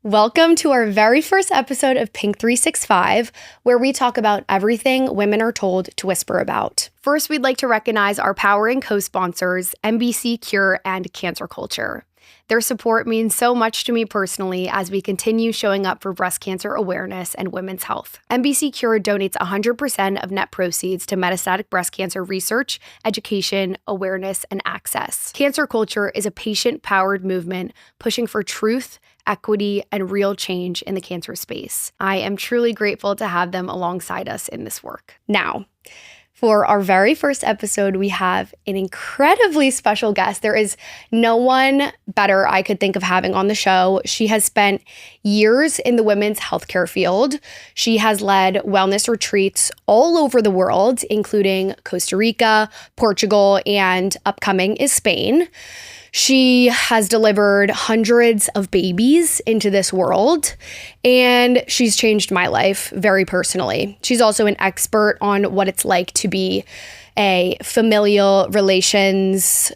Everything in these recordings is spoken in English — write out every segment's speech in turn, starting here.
Welcome to our very first episode of Pink 365, where we talk about everything women are told to whisper about. First, we'd like to recognize our powering co-sponsors, NBC Cure and Cancer Culture. Their support means so much to me personally as we continue showing up for breast cancer awareness and women's health. NBC Cure donates 100% of net proceeds to metastatic breast cancer research, education, awareness, and access. Cancer Culture is a patient-powered movement pushing for truth, equity, and real change in the cancer space. I am truly grateful to have them alongside us in this work. Now, for our very first episode, we have an incredibly special guest. There is no one better I could think of having on the show. She has spent years in the women's healthcare field. She has led wellness retreats all over the world, including Costa Rica, Portugal, and upcoming is Spain. She has delivered hundreds of babies into this world, and she's changed my life very personally. She's also an expert on what it's like to be a familial relations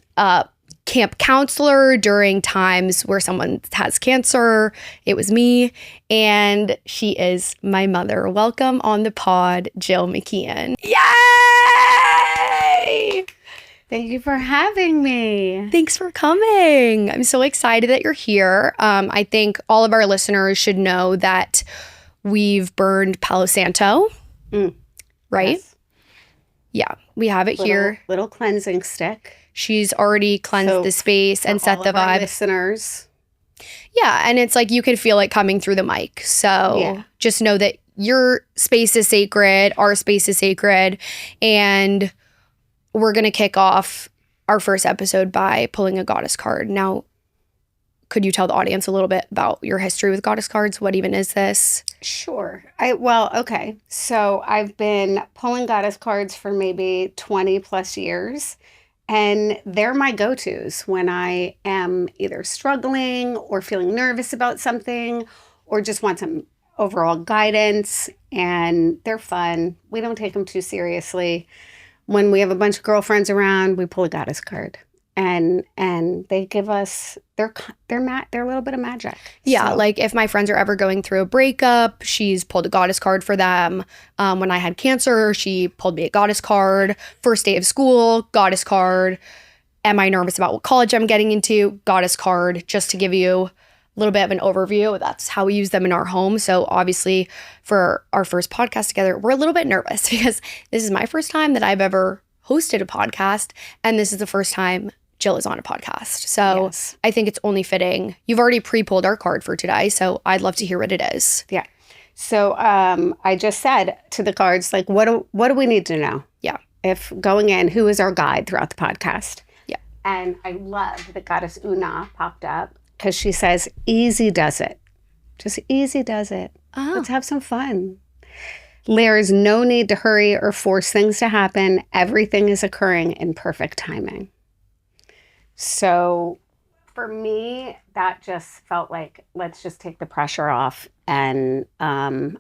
camp counselor during times where someone has cancer. It was me, and she is my mother. Welcome on the pod, Jill McKeon. Yay! Thank you for having me. Thanks for coming. I'm so excited that you're here. I think all of our listeners should know that we've burned Palo Santo, right? Yes. Yeah, we have it here. Little cleansing stick. She's already cleansed the space and set the vibe. Listeners. Yeah, and it's like you can feel it coming through the mic. So just know that your space is sacred, our space is sacred, and we're going to kick off our first episode by pulling a goddess card. Now, could you tell the audience a little bit about your history with goddess cards? What even is this? Sure. Okay. So I've been pulling goddess cards for maybe 20 plus years, and they're my go-tos when I am either struggling or feeling nervous about something or just want some overall guidance, and they're fun. We don't take them too seriously. When we have a bunch of girlfriends around, we pull a goddess card, and they give us their little bit of magic. Yeah, so, like if my friends are ever going through a breakup, she's pulled a goddess card for them. When I had cancer, she pulled me a goddess card. First day of school, goddess card. Am I nervous about what college I'm getting into? Goddess card. Just to give you a little bit of an overview. That's how we use them in our home. So obviously for our first podcast together, we're a little bit nervous because this is my first time that I've ever hosted a podcast. And this is the first time Jill is on a podcast. So yes. I think it's only fitting. You've already pre-pulled our card for today. So I'd love to hear what it is. Yeah. So I just said to the cards, like, what do we need to know? Yeah. If going in, who is our guide throughout the podcast? Yeah. And I love that goddess Una popped up, because she says, easy does it. Just easy does it. Oh. Let's have some fun. There is no need to hurry or force things to happen. Everything is occurring in perfect timing. So for me, that just felt like, let's just take the pressure off and, I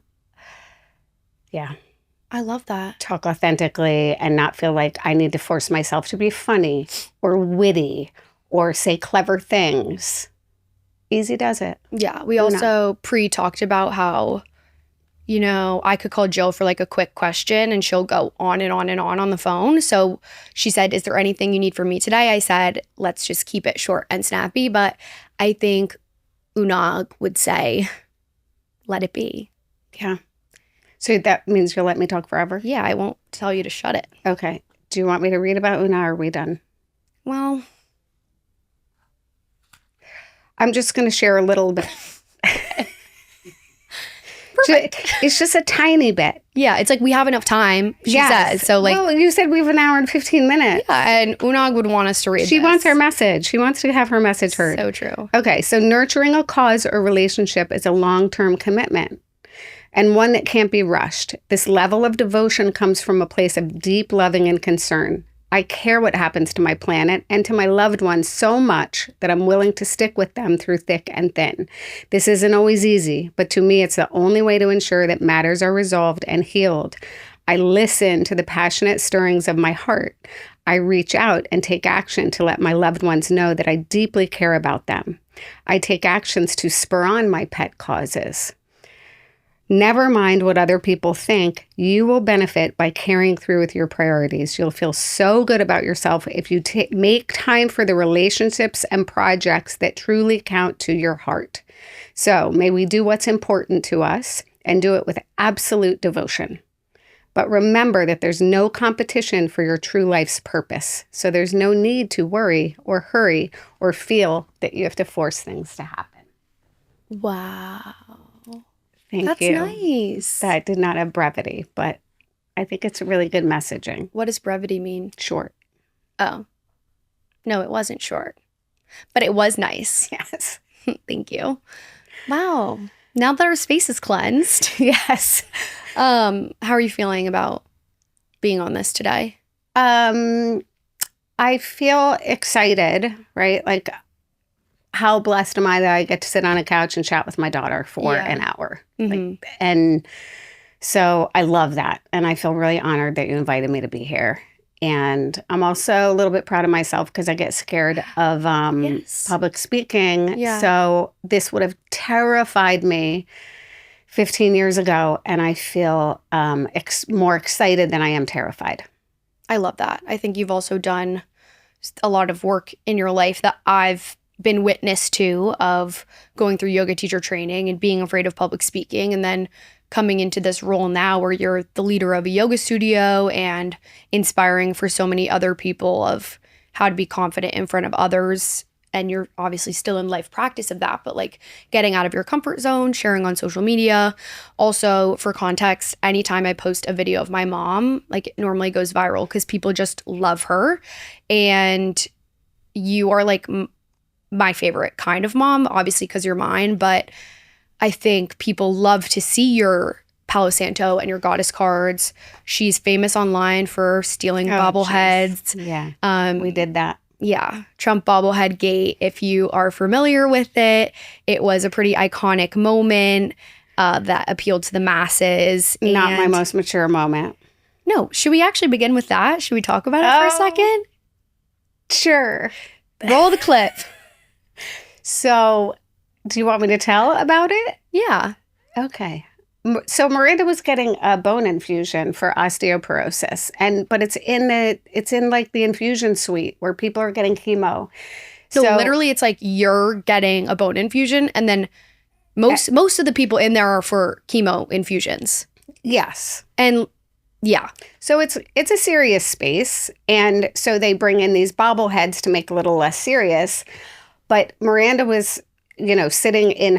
love that. Talk authentically and not feel like I need to force myself to be funny or witty or say clever things. Easy does it. Yeah, we also pre-talked about how, you know, I could call Jill for like a quick question and she'll go on and on and on the phone. So she said, is there anything you need from me today? I said, let's just keep it short and snappy. But I think Una would say, let it be. Yeah. So that means you'll let me talk forever? Yeah, I won't tell you to shut it. Okay. Do you want me to read about Una or are we done? Well, I'm just going to share a little bit. It's just a tiny bit. Yeah, it's like we have enough time, she says. So like, well, you said we have an hour and 15 minutes. Yeah, and Unag would want us to read She wants her message. She wants to have her message heard. So true. Okay, so nurturing a cause or relationship is a long-term commitment and one that can't be rushed. This level of devotion comes from a place of deep loving and concern. I care what happens to my planet and to my loved ones so much that I'm willing to stick with them through thick and thin. This isn't always easy, but to me, it's the only way to ensure that matters are resolved and healed. I listen to the passionate stirrings of my heart. I reach out and take action to let my loved ones know that I deeply care about them. I take actions to spur on my pet causes. Never mind what other people think. You will benefit by carrying through with your priorities. You'll feel so good about yourself if you make time for the relationships and projects that truly count to your heart. So may we do what's important to us and do it with absolute devotion. But remember that there's no competition for your true life's purpose. So there's no need to worry or hurry or feel that you have to force things to happen. Wow. Thank you. That's nice. That did not have brevity, but I think it's really good messaging. What does brevity mean? Short. Oh. No, it wasn't short. But it was nice. Yes. Thank you. Wow. Now that our space is cleansed. Yes. How are you feeling about being on this today? I feel excited, right? Like, how blessed am I that I get to sit on a couch and chat with my daughter for an hour? Mm-hmm. And so I love that. And I feel really honored that you invited me to be here. And I'm also a little bit proud of myself because I get scared of public speaking. Yeah. So this would have terrified me 15 years ago. And I feel more excited than I am terrified. I love that. I think you've also done a lot of work in your life that I've been witness to, of going through yoga teacher training and being afraid of public speaking, and then coming into this role now where you're the leader of a yoga studio and inspiring for so many other people of how to be confident in front of others. And you're obviously still in life practice of that, but like getting out of your comfort zone, sharing on social media. Also, for context, anytime I post a video of my mom, like, it normally goes viral because people just love her. And you are like my favorite kind of mom, obviously because you're mine, but I think people love to see your Palo Santo and your goddess cards. She's famous online for stealing bobbleheads. Geez. Yeah, we did that. Yeah, Trump bobblehead gate. If you are familiar with it, it was a pretty iconic moment that appealed to the masses. Not my most mature moment. No, should we actually begin with that? Should we talk about it for a second? Sure. Roll the clip. So, do you want me to tell about it? Yeah. Okay. So Miranda was getting a bone infusion for osteoporosis, but it's in like the infusion suite where people are getting chemo. So literally, it's like you're getting a bone infusion, and then most of the people in there are for chemo infusions. Yes. And yeah. So it's a serious space, and so they bring in these bobbleheads to make it a little less serious. But Miranda was, sitting in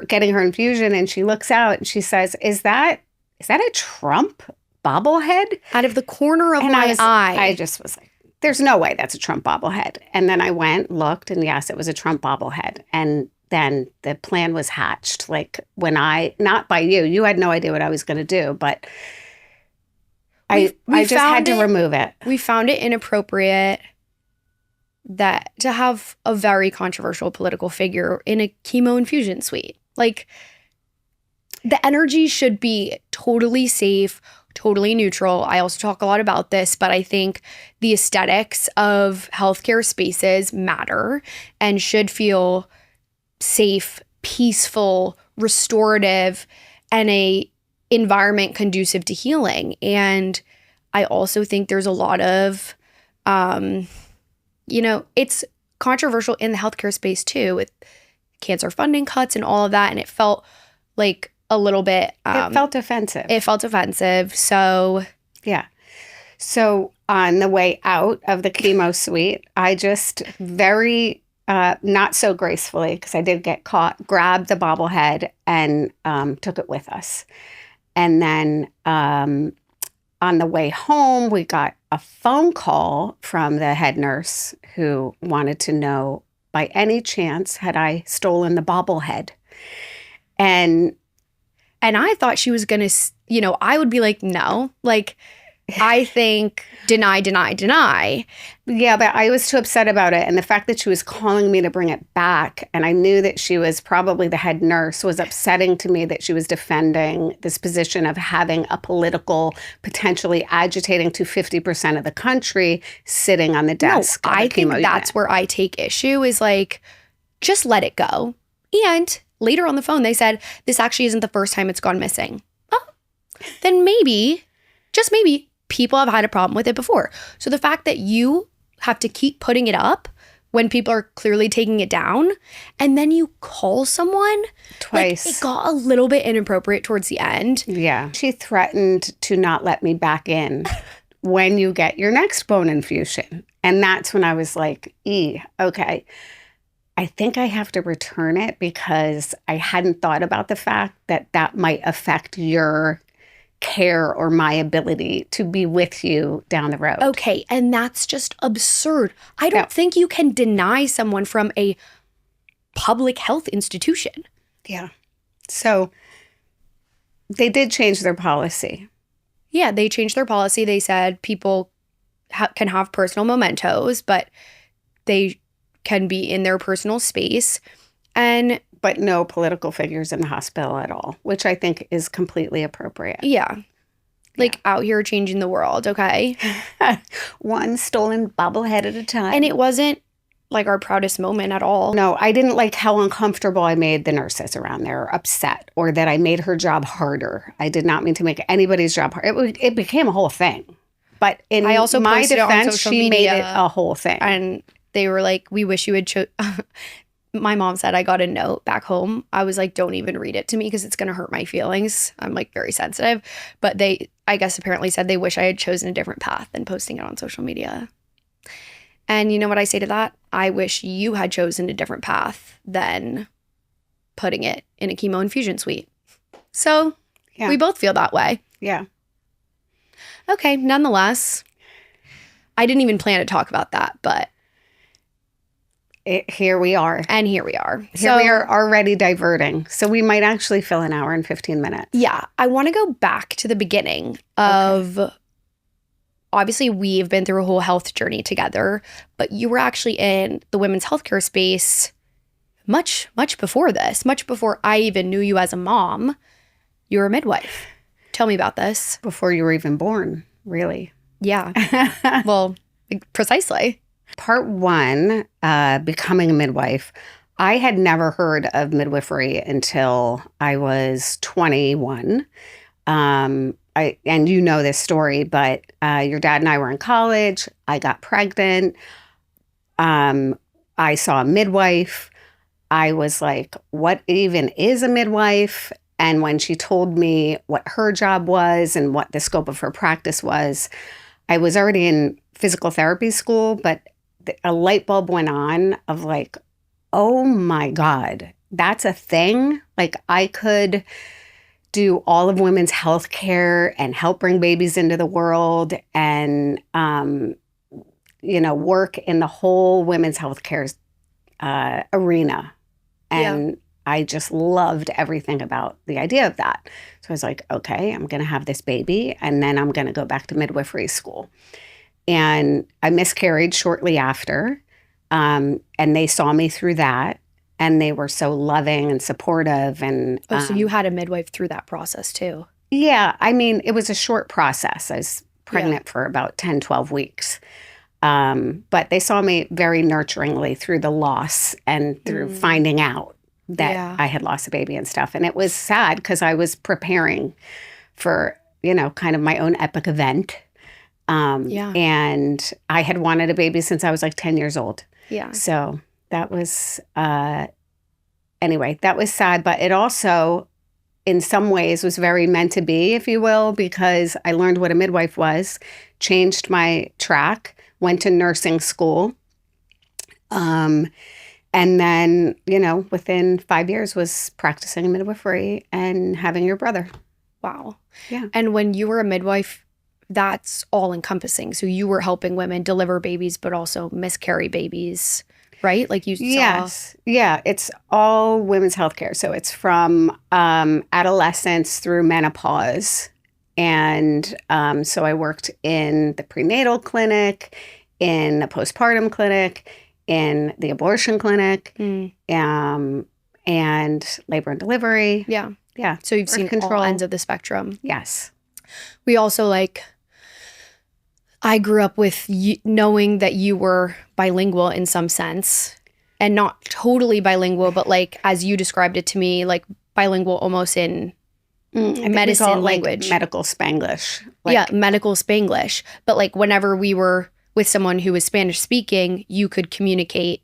getting her infusion, and she looks out and she says, is that a Trump bobblehead? Out of the corner of my eye. I just was like, there's no way that's a Trump bobblehead. And then I went, looked, and yes, it was a Trump bobblehead. And then the plan was hatched. Like not by you had no idea what I was going to do, but I just had to remove it. We found it inappropriate that to have a very controversial political figure in a chemo infusion suite. Like, the energy should be totally safe, totally neutral. I also talk a lot about this, but I think the aesthetics of healthcare spaces matter and should feel safe, peaceful, restorative, and a environment conducive to healing. And I also think there's a lot of it's controversial in the healthcare space too, with cancer funding cuts and all of that. And it felt like a little bit... it felt offensive. It felt offensive. So... Yeah. So on the way out of the chemo suite, I just very, not so gracefully, because I did get caught, grabbed the bobblehead and took it with us. And then on the way home, we got a phone call from the head nurse who wanted to know, by any chance, had I stolen the bobblehead? And I thought she was going to, I would be like, no. Like, I think deny. Yeah, but I was too upset about it. And the fact that she was calling me to bring it back, and I knew that she was probably the head nurse, was upsetting to me that she was defending this position of having a political, potentially agitating to 50% of the country sitting on the desk. No, I think that's where I take issue is like, just let it go. And later on the phone, they said, this actually isn't the first time it's gone missing. Oh, then maybe, just maybe, people have had a problem with it before. So the fact that you have to keep putting it up when people are clearly taking it down, and then you call someone twice. Like, it got a little bit inappropriate towards the end. Yeah. She threatened to not let me back in when you get your next bone infusion. And that's when I was like, okay. I think I have to return it because I hadn't thought about the fact that that might affect your care or my ability to be with you down the road. Okay, and that's just absurd. I don't think you can deny someone from a public health institution. Yeah. So they did change their policy. Yeah, they changed their policy. They said people can have personal mementos, but they can be in their personal space. But no political figures in the hospital at all, which I think is completely appropriate. Yeah. Like out here changing the world, okay? One stolen bobblehead at a time. And it wasn't like our proudest moment at all. No, I didn't like how uncomfortable I made the nurses around there, or upset, or that I made her job harder. I did not mean to make anybody's job hard. It became a whole thing. But in I also my posted defense, it on social she media, made it a whole thing. And they were like, we wish you had my mom said I got a note back home. I was like, don't even read it to me because it's going to hurt my feelings. I'm like very sensitive. But they, I guess, apparently said they wish I had chosen a different path than posting it on social media. And you know what I say to that? I wish you had chosen a different path than putting it in a chemo infusion suite. So we both feel that way. Yeah. Okay, nonetheless, I didn't even plan to talk about that, but here we are. And here we are. Here we are already diverting. So we might actually fill an hour and 15 minutes. Yeah. I want to go back to the beginning of, obviously, we've been through a whole health journey together, but you were actually in the women's healthcare space much, much before this, much before I even knew you as a mom. You were a midwife. Tell me about this. Before you were even born, really. Yeah. Well, precisely. Part one, becoming a midwife, I had never heard of midwifery until I was 21. And you know this story, but your dad and I were in college. I got pregnant. I saw a midwife. I was like, what even is a midwife? And when she told me what her job was and what the scope of her practice was, I was already in physical therapy school, but a light bulb went on of like, oh my God, that's a thing. Like I could do all of women's health care and help bring babies into the world and, work in the whole women's health care arena. And I just loved everything about the idea of that. So I was like, okay, I'm going to have this baby and then I'm going to go back to midwifery school. And I miscarried shortly after, and they saw me through that, and they were so loving and supportive. And so you had a midwife through that process too? Yeah. I mean, it was a short process. I was pregnant for about 10, 12 weeks. But they saw me very nurturingly through the loss and through finding out that I had lost a baby and stuff. And it was sad because I was preparing for, kind of my own epic event. And I had wanted a baby since I was like 10 years old. Yeah. So that was, anyway, that was sad. But it also, in some ways, was very meant to be, if you will, because I learned what a midwife was, changed my track, went to nursing school. And then, within 5 years was practicing midwifery and having your brother. Wow. Yeah. And when you were a midwife, that's all encompassing. So you were helping women deliver babies, but also miscarry babies, right? Like you saw. Yes. Yeah. It's all women's healthcare. So it's from adolescence through menopause. And so I worked in the prenatal clinic, in the postpartum clinic, in the abortion clinic, and labor and delivery. Yeah. Yeah. So you've seen all ends of the spectrum. Yes. We also I grew up with knowing that you were bilingual in some sense. and not totally bilingual, but like as you described it to me, like bilingual almost in medicine language. Like medical Spanglish. Yeah, medical Spanglish. But like whenever we were with someone who was Spanish speaking, you could communicate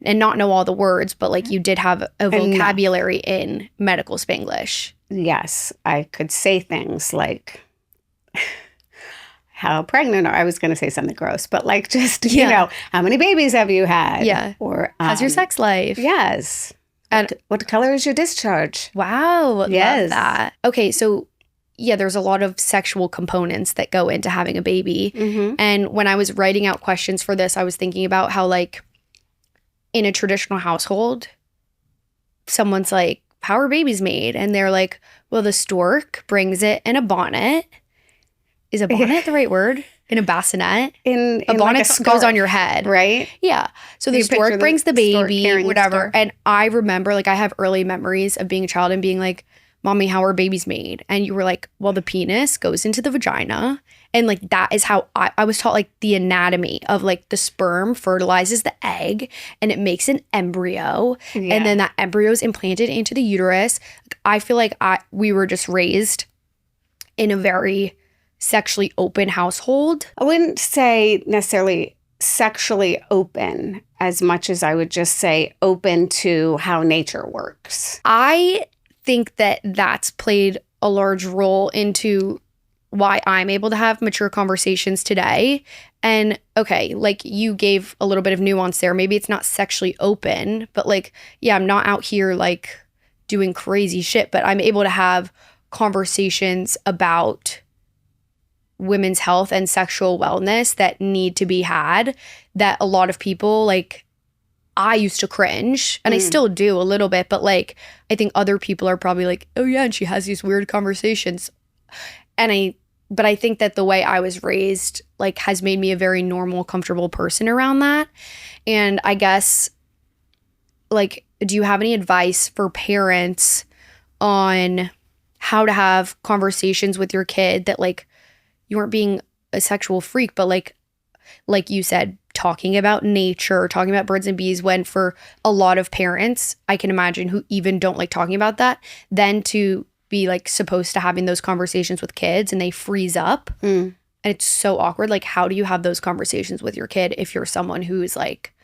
and not know all the words, but like you did have a vocabulary in medical Spanglish. Yes, I could say things like how pregnant are I was going to say something gross, but like just, you know, how many babies have you had? Yeah. Or how's your sex life? Yes. And what color is your discharge? Wow. Yes. Love that. Okay, so yeah, there's a lot of sexual components that go into having a baby. Mm-hmm. And when I was writing out questions for this, I was thinking about how like in a traditional household, someone's like, how are babies made? And they're like, well, the stork brings it in a bonnet. Is a bonnet the right word? In a bassinet? In a bonnet like goes on your head. Right? Yeah. So the stork brings the baby, whatever. And I remember, like, I have early memories of being a child and being like, Mommy, how are babies made? And you were like, well, the penis goes into the vagina. And like, that is how I was taught, like, the anatomy of like the sperm fertilizes the egg and it makes an embryo. Yeah. And then that embryo is implanted into the uterus. I feel like we were just raised in a very sexually open household. I wouldn't say necessarily sexually open as much as I would just say open to how nature works. I think that that's played a large role into why I'm able to have mature conversations today. And okay, like you gave a little bit of nuance there. Maybe it's not sexually open, but like, yeah, I'm not out here like doing crazy shit, but I'm able to have conversations about women's health and sexual wellness that need to be had, that a lot of people, like, I used to cringe, and I still do a little bit, but like, I think other people are probably like, oh yeah, and she has these weird conversations. But I think that the way I was raised, like, has made me a very normal, comfortable person around that. And I guess, like, do you have any advice for parents on how to have conversations with your kid that, like, you weren't being a sexual freak, but like you said, talking about nature, talking about birds and bees, when for a lot of parents, I can imagine, who even don't like talking about that, then to be like supposed to having those conversations with kids and they freeze up. And it's so awkward. Like, how do you have those conversations with your kid if you're someone who's like,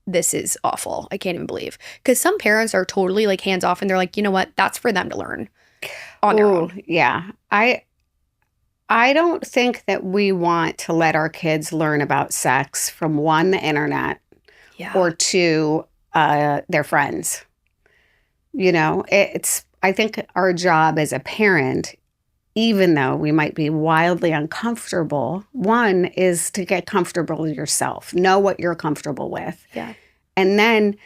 this is awful, I can't even believe? Because some parents are totally like hands off and they're like, you know what, that's for them to learn on their own. Yeah. I don't think that we want to let our kids learn about sex from one, the internet, or two, their friends. You know, I think our job as a parent, even though we might be wildly uncomfortable, one is to get comfortable yourself, know what you're comfortable with. Yeah. And then,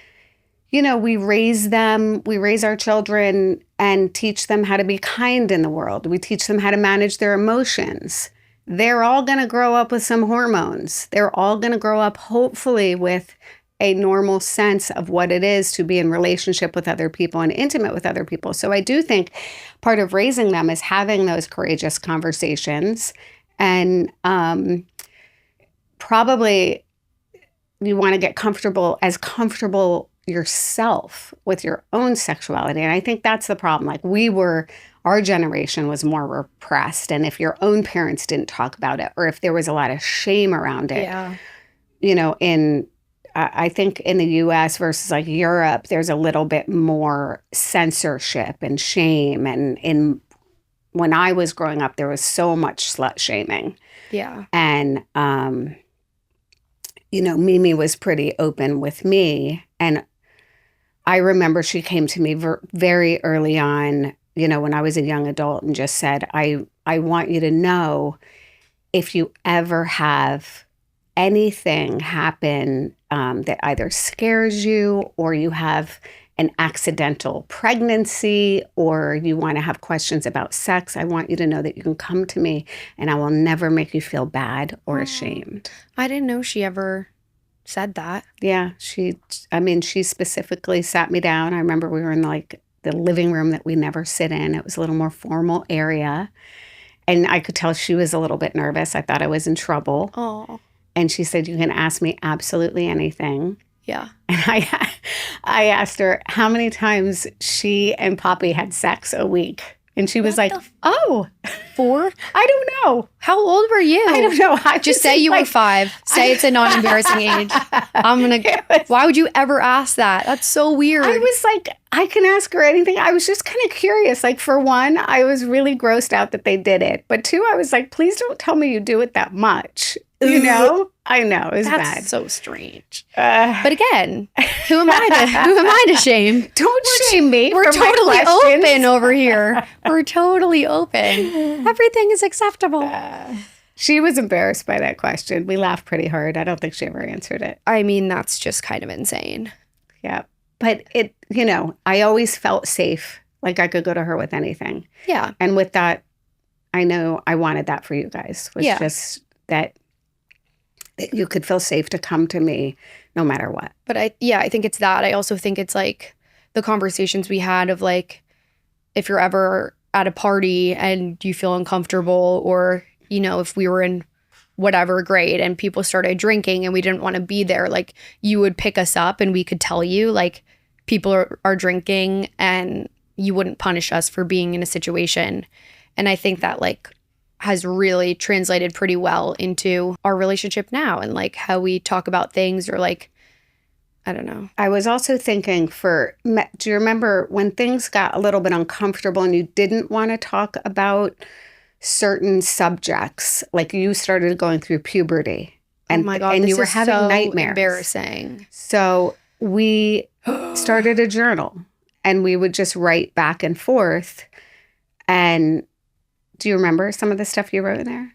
you know, we raise our children and teach them how to be kind in the world. We teach them how to manage their emotions. They're all going to grow up with some hormones. They're all going to grow up, hopefully, with a normal sense of what it is to be in relationship with other people and intimate with other people. So I do think part of raising them is having those courageous conversations. And probably you want to get comfortable yourself with your own sexuality. And I think that's the problem. Like, our generation was more repressed. And if your own parents didn't talk about it, or if there was a lot of shame around it, you know, I think in the US versus like Europe, there's a little bit more censorship and shame. And when I was growing up, there was so much slut shaming. Yeah. And, you know, Mimi was pretty open with me. And I remember she came to me very early on, you know, when I was a young adult, and just said, I want you to know, if you ever have anything happen that either scares you, or you have an accidental pregnancy, or you want to have questions about sex, I want you to know that you can come to me and I will never make you feel bad or ashamed. I didn't know she ever said that. Yeah, she specifically sat me down. I remember we were in like the living room that we never sit in. It was a little more formal area. And I could tell she was a little bit nervous. I thought I was in trouble. Oh. And she said, you can ask me absolutely anything. Yeah. And I asked her how many times she and Poppy had sex a week. And she was What like, the oh, 4? I don't know. How old were you? I don't know. Just say you were 5. Say it's a non-embarrassing age. Why would you ever ask that? That's so weird. I was like, I can ask her anything. I was just kind of curious. Like, for one, I was really grossed out that they did it. But 2, I was like, please don't tell me you do it that much. You know? I know. It was That's bad. so strange. But again, who am I to shame? Don't shame me. We're for my totally questions. open over here. We're totally open. Everything is acceptable. She was embarrassed by that question. We laughed pretty hard. I don't think she ever answered it. I mean, that's just kind of insane. Yeah. But it, I always felt safe. Like I could go to her with anything. Yeah. And with that, I know I wanted that for you guys. Was just that you could feel safe to come to me no matter what. But I think it's that. I also think it's like the conversations we had of like, if you're ever at a party and you feel uncomfortable, or, if we were in whatever grade and people started drinking and we didn't want to be there, like you would pick us up and we could tell you like people are drinking, and you wouldn't punish us for being in a situation. And I think that like has really translated pretty well into our relationship now, and like how we talk about things, or like, I don't know. I was also thinking do you remember when things got a little bit uncomfortable and you didn't want to talk about certain subjects? Like you started going through puberty. And, oh my God, and you were having so nightmares. Embarrassing. So we started a journal, and we would just write back and forth. And do you remember some of the stuff you wrote in there?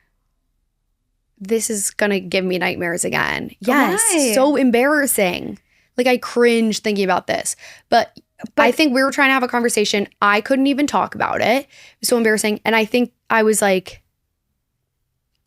This is going to give me nightmares again. Yes. Why? So embarrassing. Like I cringe thinking about this. But I think we were trying to have a conversation. I couldn't even talk about it. It was so embarrassing. And I think I was like,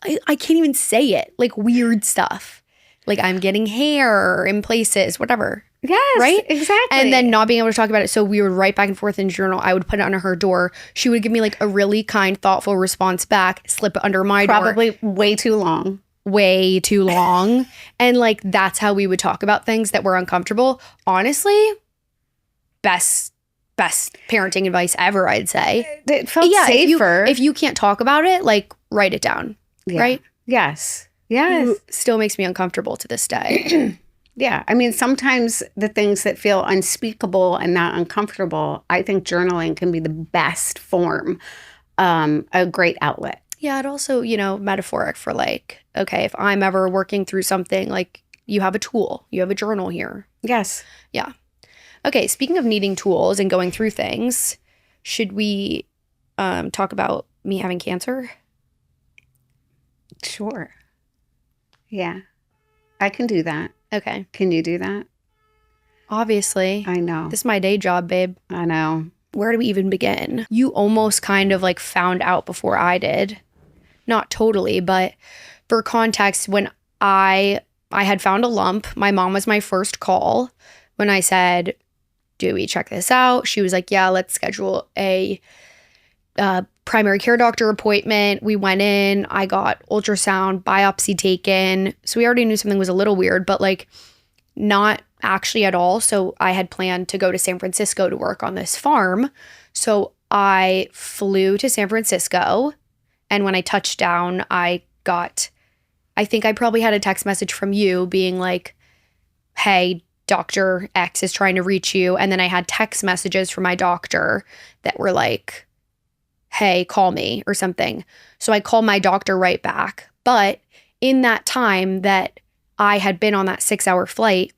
I can't even say it. Like weird stuff. Like I'm getting hair in places, whatever. Yes, right? Exactly. And then not being able to talk about it. So we would write back and forth in journal. I would put it under her door. She would give me like a really kind, thoughtful response back, slip it under my door. Probably way too long. Way too long. And like, that's how we would talk about things that were uncomfortable. Honestly, best parenting advice ever, I'd say. It felt safer. If you can't talk about it, like write it down. Yeah. Right? Yes. Yes. Still makes me uncomfortable to this day. Yeah. I mean, sometimes the things that feel unspeakable and not uncomfortable, I think journaling can be the best form, a great outlet. Yeah. It also, metaphoric for like, okay, if I'm ever working through something, like you have a tool, you have a journal here. Yes. Yeah. Okay. Speaking of needing tools and going through things, should we talk about me having cancer? Sure. Yeah. I can do that. Okay. Can you do that? Obviously. I know. This is my day job, babe. I know. Where do we even begin? You almost kind of like found out before I did. Not totally, but for context, when I had found a lump, my mom was my first call when I said, do we check this out? She was like, yeah, let's schedule a primary care doctor appointment. We went in, I got ultrasound, biopsy taken. So we already knew something was a little weird, but like not actually at all. So I had planned to go to San Francisco to work on this farm. So I flew to San Francisco. And when I touched down, I think I probably had a text message from you being like, hey, Dr. X is trying to reach you. And then I had text messages from my doctor that were like, hey, call me or something. So I called my doctor right back. But in that time that I had been on that 6-hour flight,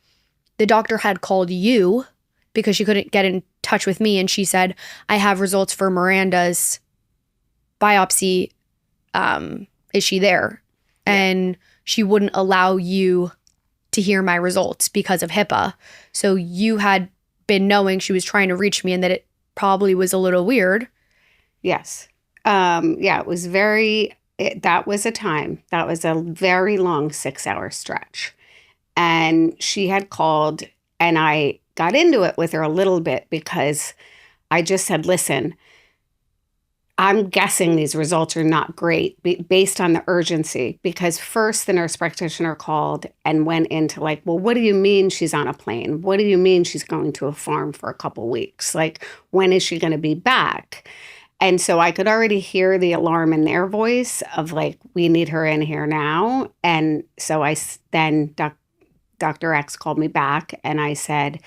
the doctor had called you because she couldn't get in touch with me. And she said, I have results for Miranda's biopsy. Is she there? Yeah. And she wouldn't allow you to hear my results because of HIPAA. So you had been knowing she was trying to reach me and that it probably was a little weird. Yes. Yeah, it was that was a time. That was a very long 6-hour stretch. And she had called, and I got into it with her a little bit because I just said, listen, I'm guessing these results are not great based on the urgency, because first the nurse practitioner called and went into like, well, what do you mean she's on a plane? What do you mean she's going to a farm for a couple weeks? Like, when is she going to be back? And so I could already hear the alarm in their voice of like, we need her in here now. And so then Dr. X called me back and I said,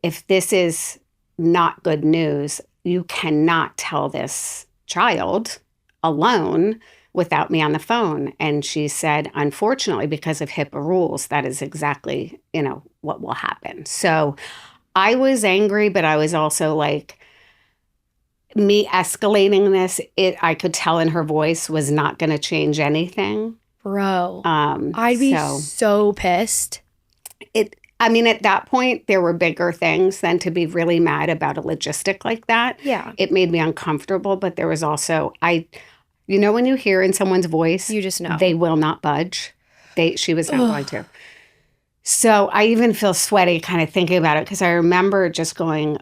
if this is not good news, you cannot tell this child alone without me on the phone. And she said, unfortunately, because of HIPAA rules, that is exactly, what will happen. So I was angry, but I was also like, me escalating this, I could tell in her voice was not going to change anything. Bro, I'd be so pissed. At that point, there were bigger things than to be really mad about a logistic like that. Yeah. It made me uncomfortable, but there was also, when you hear in someone's voice, you just know. They will not budge. She was not going to. So I even feel sweaty kind of thinking about it, because I remember just going,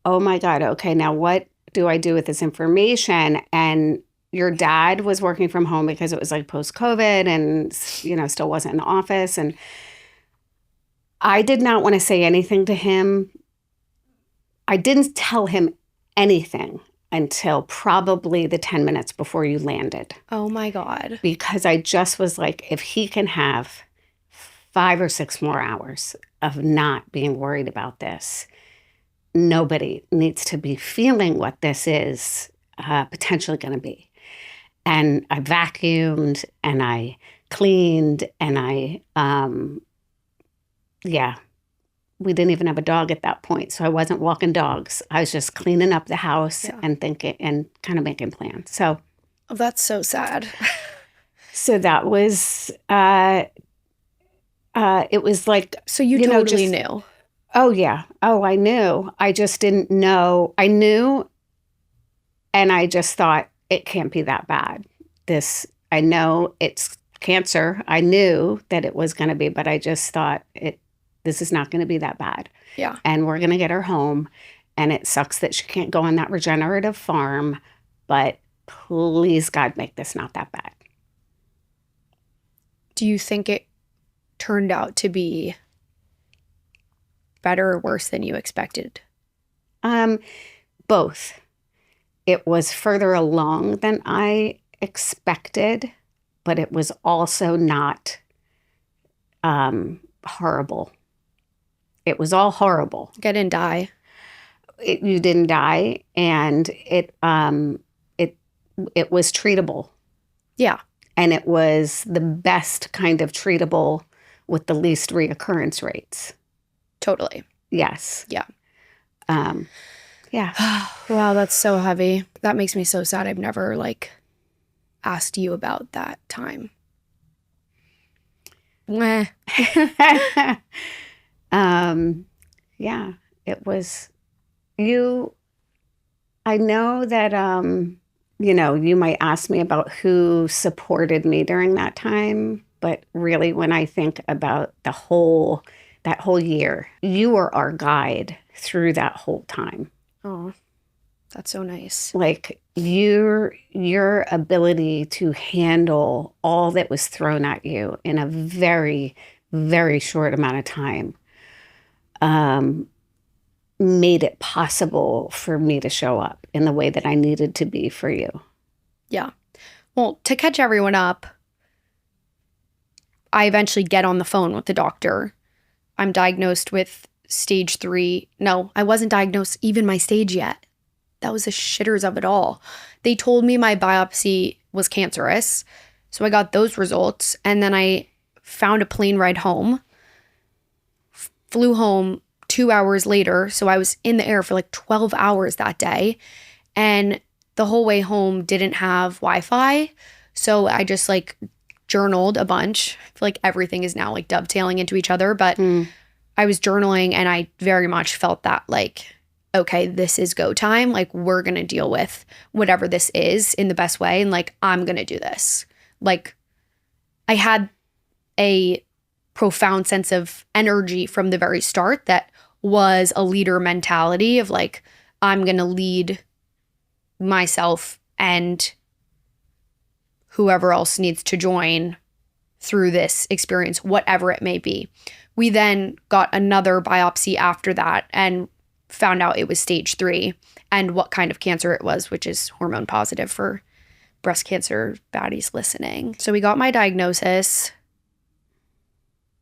oh my God, okay, now what do I do with this information? And your dad was working from home because it was like post-COVID and, still wasn't in the office. And I did not want to say anything to him. I didn't tell him anything until probably the 10 minutes before you landed. Oh my God. Because I just was like, if he can have 5 or 6 more hours of not being worried about this, nobody needs to be feeling what this is potentially going to be. And I vacuumed and I cleaned and we didn't even have a dog at that point. So I wasn't walking dogs. I was just cleaning up the house and thinking and kind of making plans. So that's so sad. So that was, it was like. So you totally knew. Oh, yeah. Oh, I knew. I just didn't know. I knew. And I just thought, it can't be that bad. I know it's cancer. I knew that it was going to be, but I just thought this is not going to be that bad. Yeah. And we're going to get her home. And it sucks that she can't go on that regenerative farm, but please, God, make this not that bad. Do you think it turned out to be better or worse than you expected? Both. It was further along than I expected, but it was also not horrible. It was all horrible. I didn't die. You didn't die, and it was treatable. Yeah. And it was the best kind of treatable with the least reoccurrence rates. Totally. Yes. Yeah. Yeah. Wow, that's so heavy. That makes me so sad. I've never asked you about that time. Meh. Yeah, it was you. I know that, you might ask me about who supported me during that time, but really when I think about that whole year, you were our guide through that whole time. Oh, that's so nice. Like your ability to handle all that was thrown at you in a very, very short amount of time made it possible for me to show up in the way that I needed to be for you. Yeah. Well, to catch everyone up, I eventually get on the phone with the doctor. I'm diagnosed with stage 3. No, I wasn't diagnosed even my stage yet. That was the shitters of it all. They told me my biopsy was cancerous. So I got those results. And then I found a plane ride home, flew home 2 hours later. So I was in the air for 12 hours that day. And the whole way home didn't have Wi-Fi. So I just journaled a bunch. I feel like everything is now dovetailing into each other. But I was journaling and I very much felt that okay, this is go time. We're going to deal with whatever this is in the best way. And I'm going to do this. I had a profound sense of energy from the very start that was a leader mentality of I'm going to lead myself and whoever else needs to join through this experience, whatever it may be. We then got another biopsy after that and found out it was stage 3 and what kind of cancer it was, which is hormone positive for breast cancer baddies listening. So we got my diagnosis.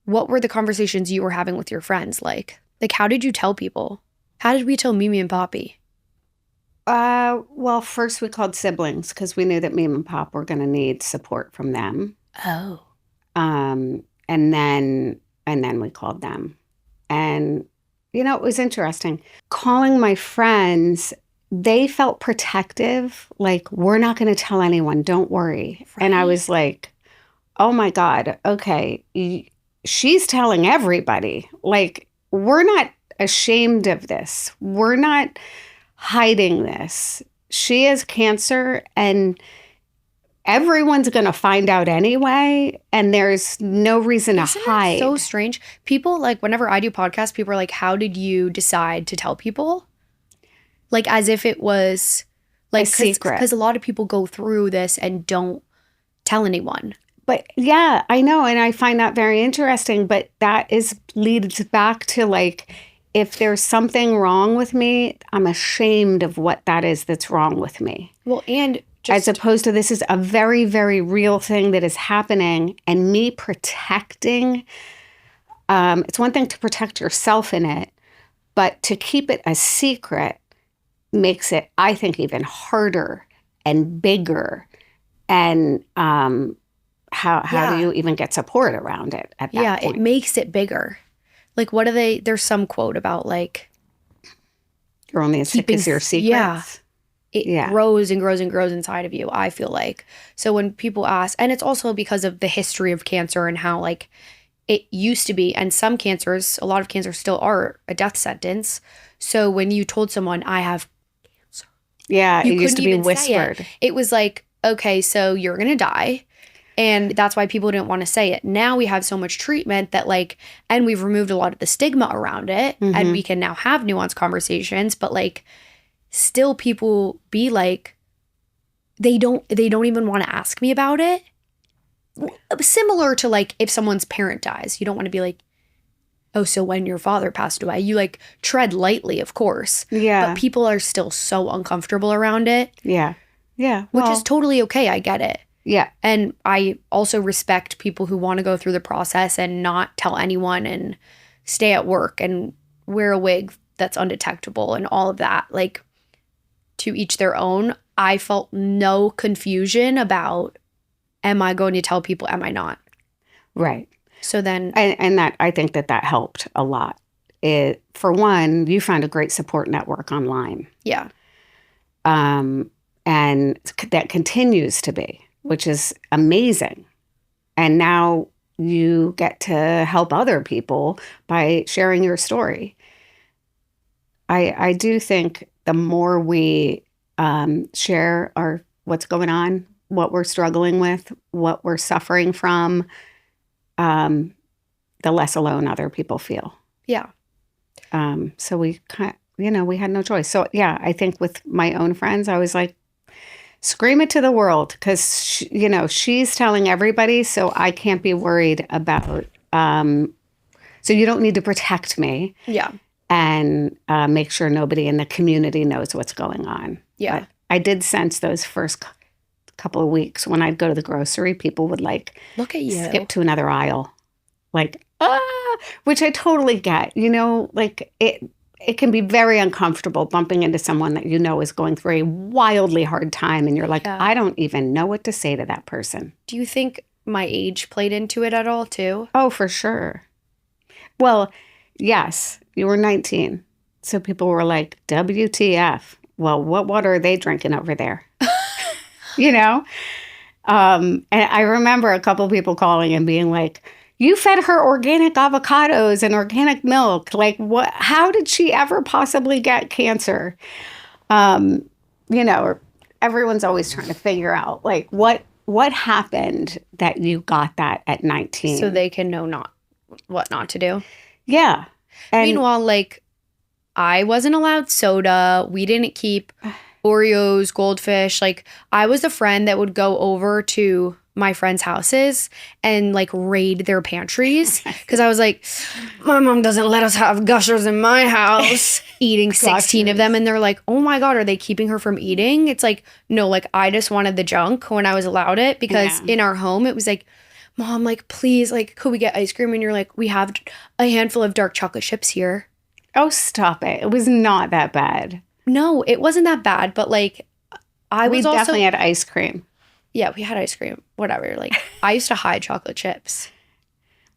What were the conversations you were having with your friends like? Like, how did you tell people? How did we tell Mimi and Poppy? Well, first we called siblings because we knew that Mimi and Pop were going to need support from them. Oh. And then we called them. And, it was interesting. Calling my friends, they felt protective. Like, we're not going to tell anyone. Don't worry. Right. And I was like, oh my God. Okay. She's telling everybody. Like, we're not ashamed of this. We're not hiding this. She has cancer and everyone's going to find out anyway. And there's no reason to hide. So strange. People, like, whenever I do podcasts, people are like, how did you decide to tell people? Like, as if it was like a secret. Because a lot of people go through this and don't tell anyone. But yeah, I know. And I find that very interesting. But that leads back to, like, if there's something wrong with me, I'm ashamed of what that is that's wrong with me. Well, and as opposed to this is a very, very real thing that is happening, and me protecting. It's one thing to protect yourself in it, but to keep it a secret makes it, I think, even harder and bigger. And how do you even get support around it at that point? It makes it bigger. Like, what are they? There's some quote about, like, you're only as sick as your secrets. Yeah. It grows and grows and grows inside of you, I feel like. So when people ask, and it's also because of the history of cancer and how, like, it used to be, and some cancers, a lot of cancers still are a death sentence. So when you told someone, I have cancer. Yeah, it used to be whispered. It was like, okay, so you're going to die. And that's why people didn't want to say it. Now we have so much treatment that, like, and we've removed a lot of the stigma around it. Mm-hmm. And we can now have nuanced conversations. But, like, still people be like, they don't even want to ask me about it. Similar to, like, if someone's parent dies, you don't want to be like, oh, so when your father passed away, you, like, tread lightly, of course. Yeah. But people are still so uncomfortable around it. Yeah. Yeah. Which is totally okay. I get it. Yeah. And I also respect people who want to go through the process and not tell anyone and stay at work and wear a wig that's undetectable and all of that. Like, to each their own. I felt no confusion about, am I going to tell people, am I not? Right. So then. And that, I think that helped a lot. For one, you found a great support network online. Yeah. And that continues to be, which is amazing. And now you get to help other people by sharing your story. I do think the more we share what's going on, what we're struggling with, what we're suffering from, the less alone other people feel. Yeah. So we we had no choice. So yeah, I think with my own friends, I was like, scream it to the world, because she's telling everybody, so I can't be worried about. So you don't need to protect me. Yeah. And make sure nobody in the community knows what's going on. Yeah. But I did sense those first couple of weeks when I'd go to the grocery, people would, like, look at you, skip to another aisle, like, which I totally get. Like, it can be very uncomfortable bumping into someone that is going through a wildly hard time, and you're like, I don't even know what to say to that person. Do you think my age played into it at all too? Oh, for sure. Well, yes, you were 19. So people were like, WTF? Well, what water are they drinking over there? And I remember a couple people calling and being like, you fed her organic avocados and organic milk. Like, what? How did she ever possibly get cancer? Everyone's always trying to figure out, like, what happened that you got that at 19? So they can know what not to do. Yeah. And meanwhile, like, I wasn't allowed soda. We didn't keep Oreos, goldfish. Like, I was a friend that would go over to my friends' houses and like raid their pantries because I was like, my mom doesn't let us have Gushers in my house. Eating 16 of them, and they're like, oh my God, are they keeping her from eating? It's like, no, like I just wanted the junk when I was allowed it because in our home it was like, Mom, like, please, like, could we get ice cream? And you're like, we have a handful of dark chocolate chips here. Oh, stop it. It was not that bad. No, it wasn't that bad, but like we definitely had ice cream. Yeah, we had ice cream. Whatever. Like, I used to hide chocolate chips.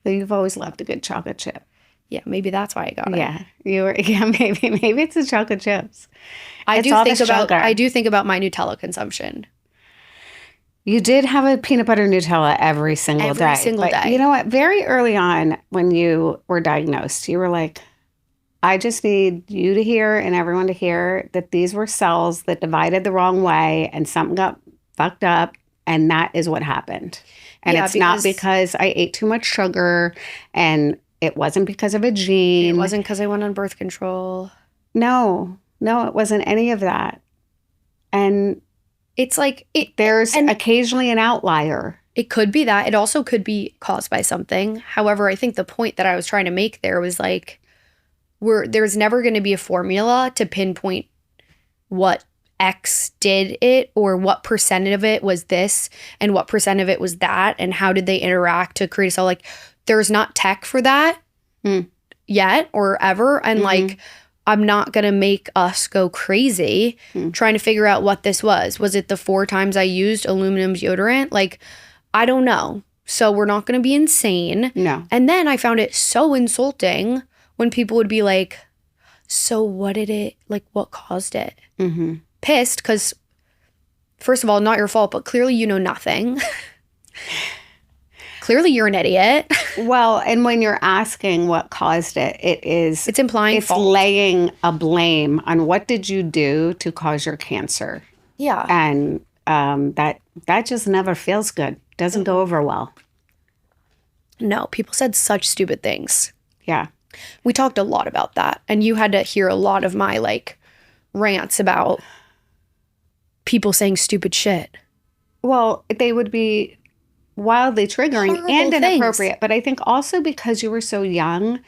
But you've always loved a good chocolate chip. Yeah, maybe that's why I got it. Yeah, maybe it's the chocolate chips. I do think about my Nutella consumption. You did have a peanut butter Nutella every single day. Every single day. You know what? Very early on when you were diagnosed, you were like, I just need you to hear and everyone to hear that these were cells that divided the wrong way and something got fucked up, and that is what happened. And it's not because I ate too much sugar, and it wasn't because of a gene. It wasn't because I went on birth control. No, it wasn't any of that. And it's like there's occasionally an outlier. It could be that. It also could be caused by something. However, I think the point that I was trying to make there was like, there's never going to be a formula to pinpoint what X did it or what percent of it was this and what percent of it was that and how did they interact to create a cell. Like, there's not tech for that yet or ever. And like, I'm not going to make us go crazy trying to figure out what this was. Was it the 4 times I used aluminum deodorant? Like, I don't know. So we're not going to be insane. No. And then I found it so insulting when people would be like, so what did it, like, what caused it? Mm-hmm. Pissed because, first of all, not your fault, but clearly you know nothing. Clearly you're an idiot. Well, and when you're asking what caused it, it's implying fault. Laying a blame on what did you do to cause your cancer. Yeah. And that just never feels good. Doesn't go over well. No, people said such stupid things. Yeah. We talked a lot about that. And you had to hear a lot of my like rants about people saying stupid shit. Well, they would be wildly triggering and inappropriate. But I think also because you were so young,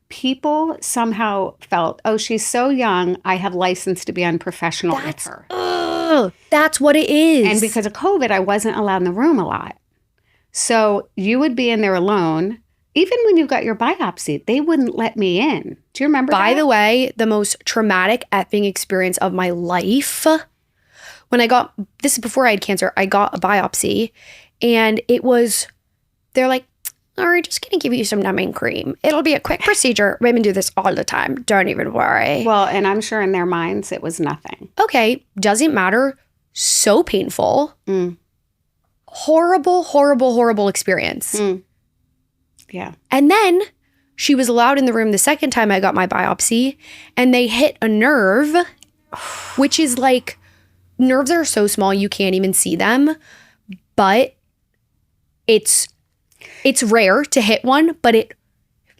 people somehow felt, oh, she's so young, I have license to be unprofessional with her. That's what it is. And because of COVID, I wasn't allowed in the room a lot. So you would be in there alone. Even when you got your biopsy, they wouldn't let me in. Do you remember By the way, the most traumatic effing experience of my life, when this is before I had cancer, I got a biopsy and they're like, all right, just going to give you some numbing cream. It'll be a quick procedure. Women do this all the time. Don't even worry. Well, and I'm sure in their minds it was nothing. Okay, doesn't matter. So painful. Horrible, horrible, horrible experience. Yeah. And then she was allowed in the room the second time I got my biopsy, and they hit a nerve, which is like, nerves are so small you can't even see them, but it's rare to hit one, but it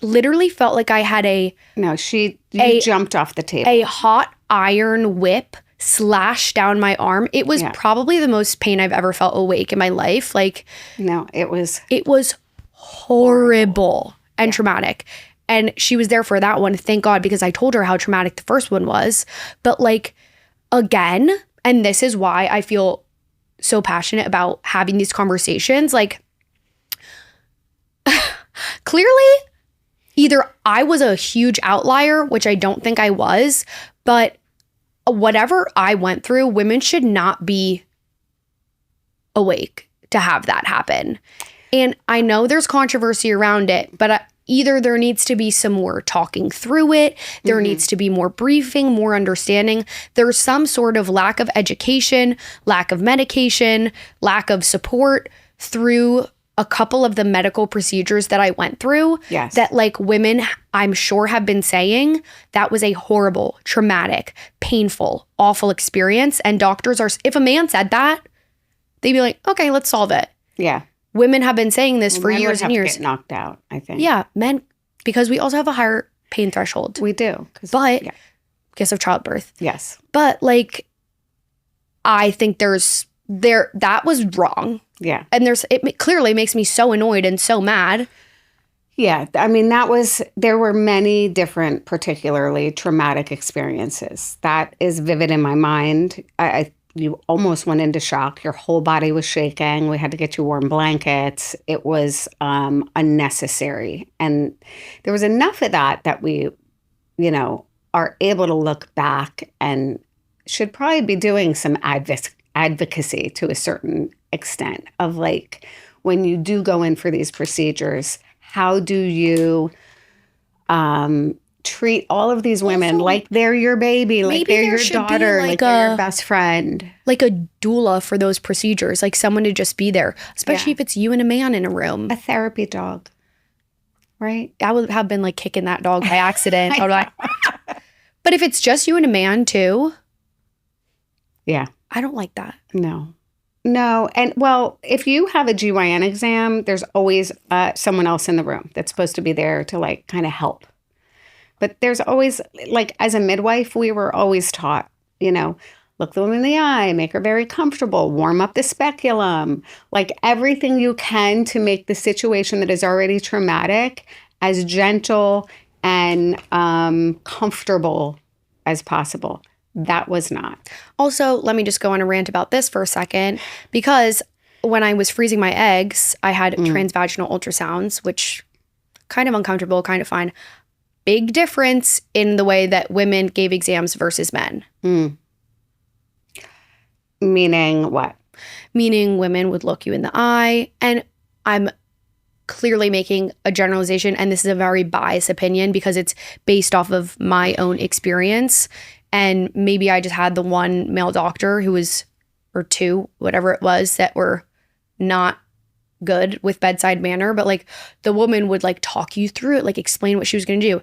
literally felt like I had you jumped off the table. A hot iron whip slashed down my arm. It was probably the most pain I've ever felt awake in my life. Like, no, it was horrible and traumatic. And she was there for that one, thank God, because I told her how traumatic the first one was. But like, again, and this is why I feel so passionate about having these conversations, like, clearly either I was a huge outlier, which I don't think I was, but whatever I went through, women should not be awake to have that happen. And I know there's controversy around it, but either there needs to be some more talking through it, there needs to be more briefing, more understanding. There's some sort of lack of education, lack of medication, lack of support through a couple of the medical procedures that I went through. Yes. That like women, I'm sure, have been saying that was a horrible, traumatic, painful, awful experience. And doctors if a man said that, they'd be like, okay, let's solve it. Yeah. Women have been saying this for years and years. Get knocked out, I think. Yeah, men, because we also have a higher pain threshold. We do. But because of childbirth. Yes. But like, I think that was wrong. Yeah. And it clearly makes me so annoyed and so mad. Yeah. I mean, there were many different, particularly traumatic experiences. That is vivid in my mind. You almost went into shock. Your whole body was shaking. We had to get you warm blankets. It was unnecessary. And there was enough of that we, are able to look back and should probably be doing some advocacy to a certain extent of like, when you do go in for these procedures, how do you treat all of these women like they're your baby, like they're your daughter, like they're your best friend. Like a doula for those procedures, like someone to just be there, especially if it's you and a man in a room. A therapy dog, right? I would have been like kicking that dog by accident. But if it's just you and a man too. Yeah. I don't like that. No. And well, if you have a GYN exam, there's always someone else in the room that's supposed to be there to like kind of help. But there's always, like, as a midwife, we were always taught, look the woman in the eye, make her very comfortable, warm up the speculum, like everything you can to make the situation that is already traumatic as gentle and comfortable as possible. That was not. Also, let me just go on a rant about this for a second, because when I was freezing my eggs, I had transvaginal ultrasounds, which kind of uncomfortable, kind of fine. Big difference in the way that women gave exams versus men. Meaning what? Meaning women would look you in the eye, and I'm clearly making a generalization, and this is a very biased opinion because it's based off of my own experience. And maybe I just had the one male doctor who was, or two, whatever it was, that were not good with bedside manner. But like the woman would like talk you through it, like explain what she was going to do.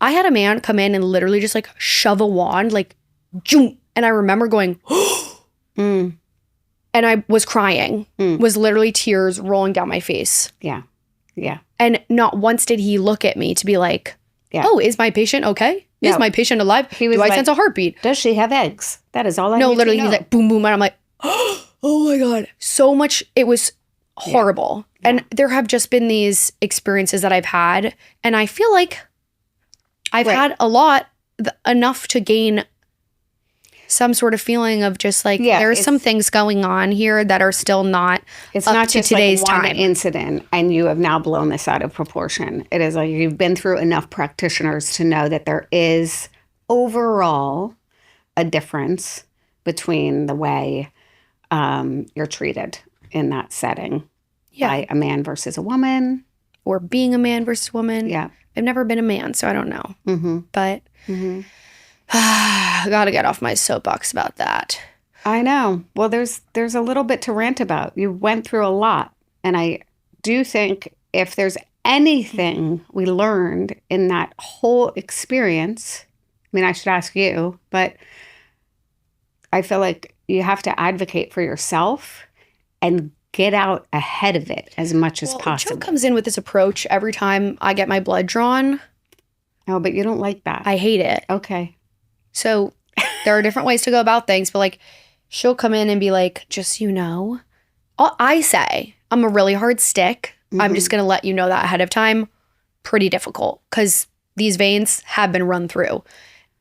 I had a man come in and literally just like shove a wand, like, joom, and I remember going, and I was crying, was literally tears rolling down my face. Yeah. Yeah. And not once did he look at me to be like, oh, is my patient okay? Is my patient alive? Do I sense a heartbeat? Does she have eggs? That is all I need literally, to know. He's like, boom, boom. And I'm like, oh my God. So much. It was horrible. Yeah. And there have just been these experiences that I've had. And I feel like I've had a lot, enough to gain some sort of feeling of just like, there's some things going on here that are still not it's up not to just today's like one time. Incident and you have now blown this out of proportion. It is like you've been through enough practitioners to know that there is overall a difference between the way you're treated in that setting by a man versus a woman. Or being a man versus a woman. Yeah. I've never been a man, so I don't know. But I gotta get off my soapbox about that. I know. Well, there's a little bit to rant about. You went through a lot. And I do think if there's anything we learned in that whole experience, I mean, I should ask you, but I feel like you have to advocate for yourself and get out ahead of it as much as possible. Jill comes in with this approach every time I get my blood drawn. Oh, but you don't like that. I hate it. Okay. So there are different ways to go about things, but like she'll come in and be like, just, I say I'm a really hard stick. I'm just going to let you know that ahead of time. Pretty difficult because these veins have been run through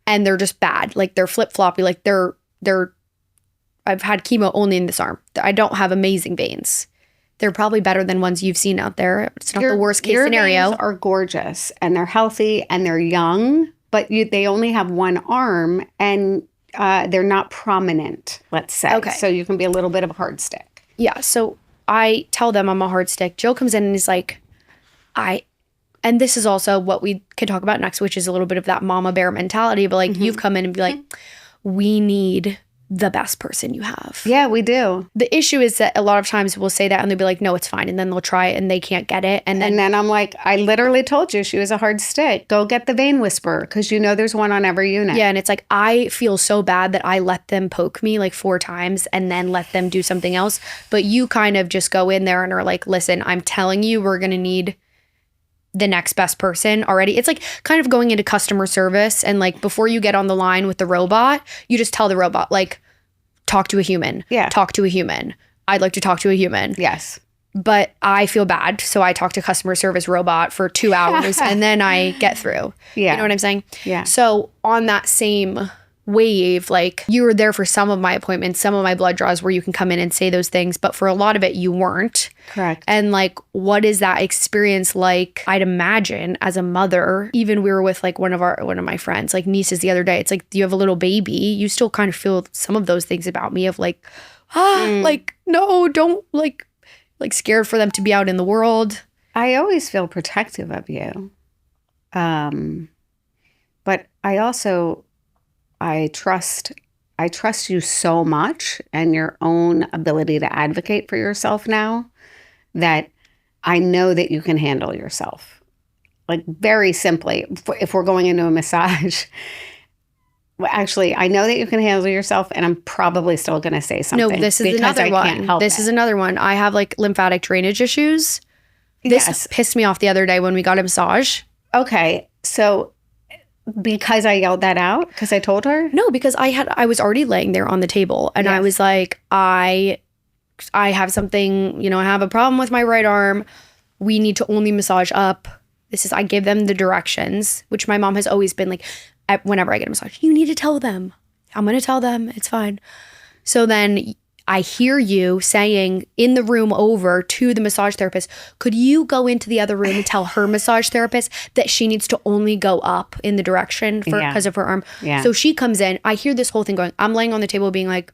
and they're just bad. Like they're flip-floppy. Like I've had chemo only in this arm. I don't have amazing veins. They're probably better than ones you've seen out there. It's not the worst case scenario. Your veins are gorgeous and they're healthy and they're young, but they only have one arm and they're not prominent, let's say. Okay. So you can be a little bit of a hard stick. Yeah. So I tell them I'm a hard stick. Jill comes in and is like, and this is also what we can talk about next, which is a little bit of that mama bear mentality. But like you've come in and be like, we need the best person you have. Yeah, we do. The issue is that a lot of times we'll say that and they'll be like, no, it's fine. And then they'll try it and they can't get it. And then I'm like, I literally told you she was a hard stick. Go get the vein whisperer because there's one on every unit. Yeah. And it's like, I feel so bad that I let them poke me like 4 times and then let them do something else. But you kind of just go in there and are like, listen, I'm telling you, we're going to need the next best person already. It's like kind of going into customer service and like before you get on the line with the robot, you just tell the robot like, talk to a human. Yeah. Talk to a human. I'd like to talk to a human. Yes. But I feel bad. So I talk to customer service robot for 2 hours and then I get through. Yeah. You know what I'm saying? Yeah. So on that same wave, like you were there for some of my appointments, some of my blood draws where you can come in and say those things. But for a lot of it, you weren't. Correct. And like, what is that experience like? I'd imagine as a mother, even we were with like one of my friends, like nieces the other day, it's like, you have a little baby. You still kind of feel some of those things about me of like, like, no, don't like scared for them to be out in the world. I always feel protective of you. But I also, I trust you so much and your own ability to advocate for yourself now that I know that you can handle yourself. Like very simply, if we're going into a massage, well, actually, I know that you can handle yourself, and I'm probably still going to say something. No, this is another one. This is another one. I have like lymphatic drainage issues. This pissed me off the other day when we got a massage. Okay, so because I yelled that out because I told her? No, because I was already laying there on the table, and I was like, I have something, you know, I have a problem with my right arm. We need to only massage up. I give them the directions, which my mom has always been like, whenever I get a massage, you need to tell them. I'm going to tell them. It's fine. So then I hear you saying in the room over to the massage therapist, could you go into the other room and tell her massage therapist that she needs to only go up in the direction because of her arm? Yeah. So she comes in. I hear this whole thing going. I'm laying on the table being like,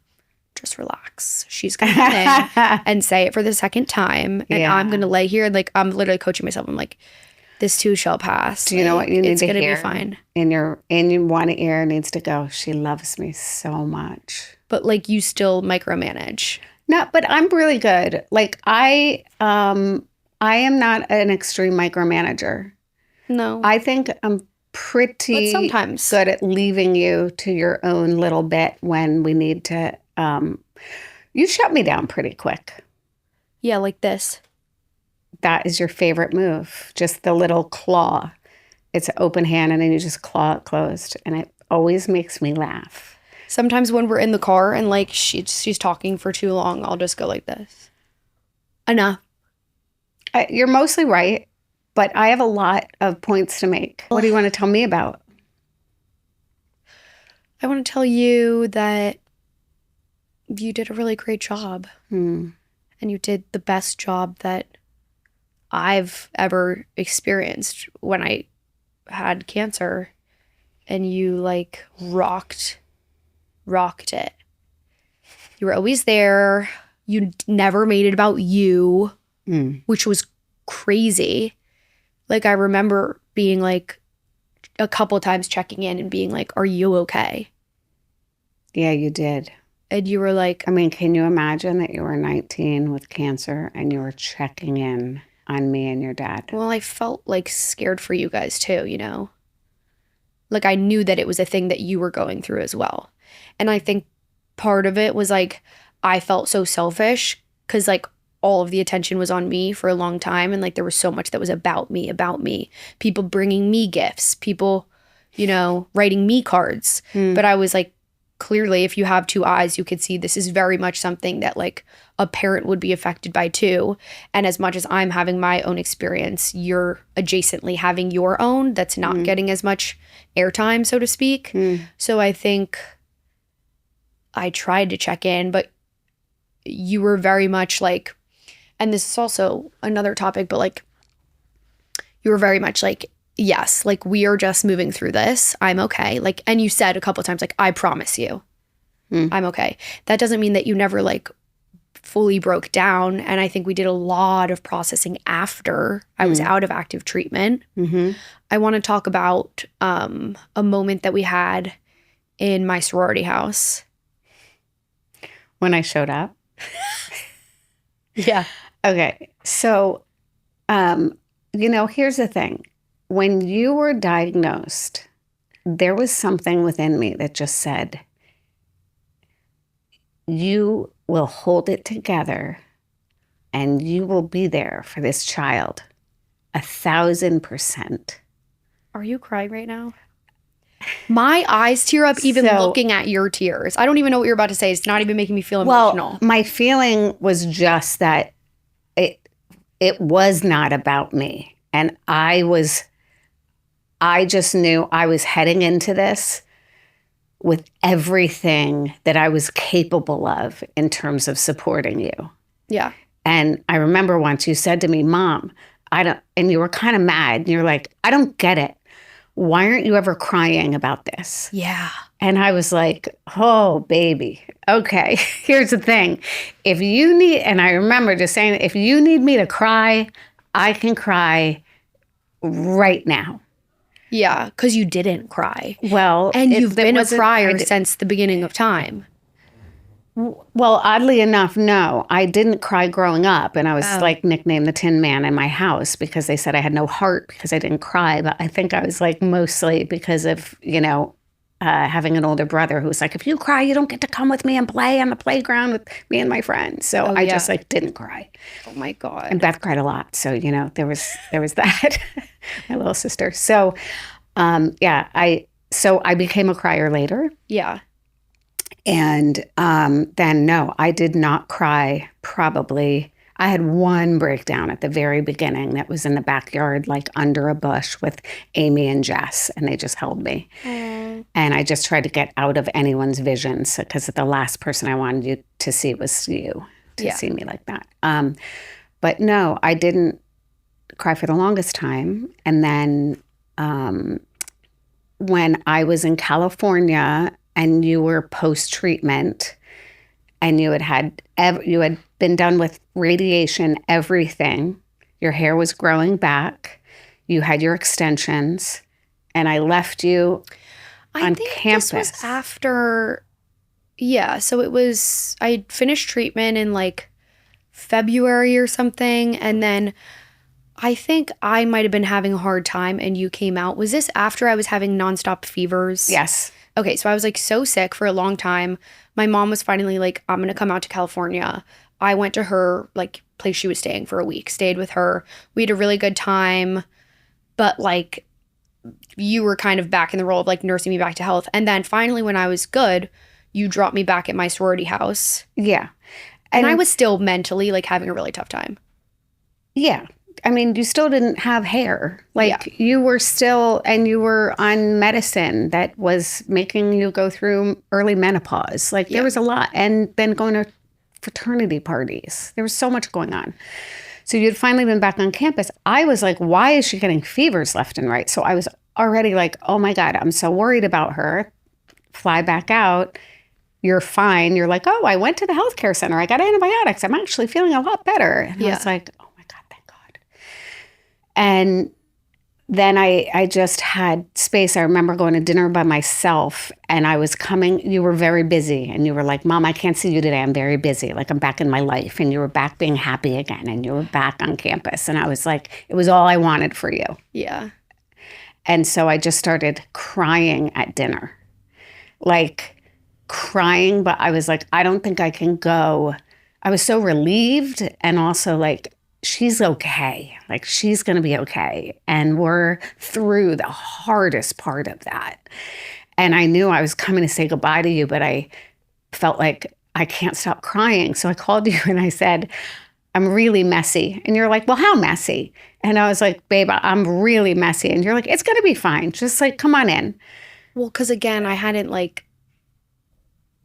just relax. She's going to come in and say it for the second time. And I'm going to lay here. And like, I'm literally coaching myself. I'm like, this too shall pass. Do you know what you need to hear? It's going to be fine. In one ear needs to go, she loves me so much. But like you still micromanage. No, but I'm really good. Like I am not an extreme micromanager. No. I think I'm pretty sometimes good at leaving you to your own little bit when we need to. You shut me down pretty quick. Yeah, like this. That is your favorite move. Just the little claw. It's an open hand and then you just claw it closed. And it always makes me laugh. Sometimes when we're in the car and like she's talking for too long, I'll just go like this. Enough. You're mostly right, but I have a lot of points to make. What do you want to tell me about? I want to tell you that you did a really great job. And you did the best job that I've ever experienced when I had cancer. And you like rocked it. You were always there. You never made it about you, which was crazy. Like I remember being like a couple times checking in and being like, are you okay? Yeah, you did. And you were like, I mean, can you imagine that you were 19 with cancer and you were checking in on me and your dad? Well, I felt like scared for you guys too, you know? Like I knew that it was a thing that you were going through as well. And I think part of it was like, I felt so selfish because like all of the attention was on me for a long time. And like there was so much that was about me. People bringing me gifts, people, you know, writing me cards. But I was like, clearly, if you have two eyes, you could see this is very much something that like a parent would be affected by too. And as much as I'm having my own experience, you're adjacently having your own that's not getting as much airtime, so to speak. So I think I tried to check in, but you were very much like, and this is also another topic, but like you were very much like, yes, like we are just moving through this. I'm okay. Like, and you said a couple of times, like, I promise you, I'm okay. That doesn't mean that you never like fully broke down. And I think we did a lot of processing after I was out of active treatment. I want to talk about a moment that we had in my sorority house. When I showed up? Yeah. Okay. So, you know, here's the thing. When you were diagnosed, there was something within me that just said, you will hold it together and you will be there for this child 1,000%. Are you crying right now? My eyes tear up even So- looking at your tears. I don't even know what you're about to say. It's not even making me feel emotional. Well, my feeling was just that it was not about me. And I just knew I was heading into this with everything that I was capable of in terms of supporting you. Yeah. And I remember once you said to me, Mom, and you were kind of mad. And you're like, I don't get it. Why aren't you ever crying about this? Yeah. And I was like, oh, baby. Okay, here's the thing. If you need, and I remember just saying, if you need me to cry, I can cry right now. Yeah, because you didn't cry. Well, And you've been a wasn't- crier since the beginning of time. Well, oddly enough, no. I didn't cry growing up. And I was like nicknamed the Tin Man in my house because they said I had no heart because I didn't cry. But I think I was like mostly because of, having an older brother who was like, if you cry, you don't get to come with me and play on the playground with me and my friends. So I just like didn't cry. Oh my God. And Beth cried a lot. So, there was that, my little sister. So, I became a crier later. Yeah. And then, no, I did not cry probably. I had one breakdown at the very beginning that was in the backyard, like under a bush with Amy and Jess, and they just held me. And I just tried to get out of anyone's visions because the last person I wanted you to see was you, to see me like that. But no, I didn't cry for the longest time. And then when I was in California and you were post-treatment and you had been done with radiation, everything, your hair was growing back, you had your extensions, and I left you on campus. This was after, so it was, I finished treatment in like February or something, and then I think I might have been having a hard time and you came out. Was this after I was having nonstop fevers? Yes. Okay, so I was like so sick for a long time. My mom was finally like, I'm going to come out to California. I went to her like place she was staying for a week, stayed with her. We had a really good time, but like you were kind of back in the role of like nursing me back to health. And then finally when I was good, you dropped me back at my sorority house. Yeah. And I was still mentally like having a really tough time. Yeah. I mean, you still didn't have hair. Like you were still, and you were on medicine that was making you go through early menopause. Like there was a lot. And then going to fraternity parties. There was so much going on. So you'd finally been back on campus. I was like, why is she getting fevers left and right? So I was already like, oh my God, I'm so worried about her. Fly back out. You're fine. You're like, oh, I went to the healthcare center. I got antibiotics. I'm actually feeling a lot better. And I was like, oh my God, thank God. And then I just had space. I remember going to dinner by myself and I was coming. You were very busy and you were like, Mom, I can't see you today. I'm very busy. Like I'm back in my life. And you were back being happy again and you were back on campus. And I was like, it was all I wanted for you. Yeah. And so I just started crying at dinner. Like crying, but I was like, I don't think I can go. I was so relieved and also like, she's okay. Like she's going to be okay. And we're through the hardest part of that. And I knew I was coming to say goodbye to you, but I felt like I can't stop crying. So I called you and I said, I'm really messy. And you're like, well, how messy? And I was like, babe, I'm really messy. And you're like, it's going to be fine. Just like, come on in. Well, because again, I hadn't like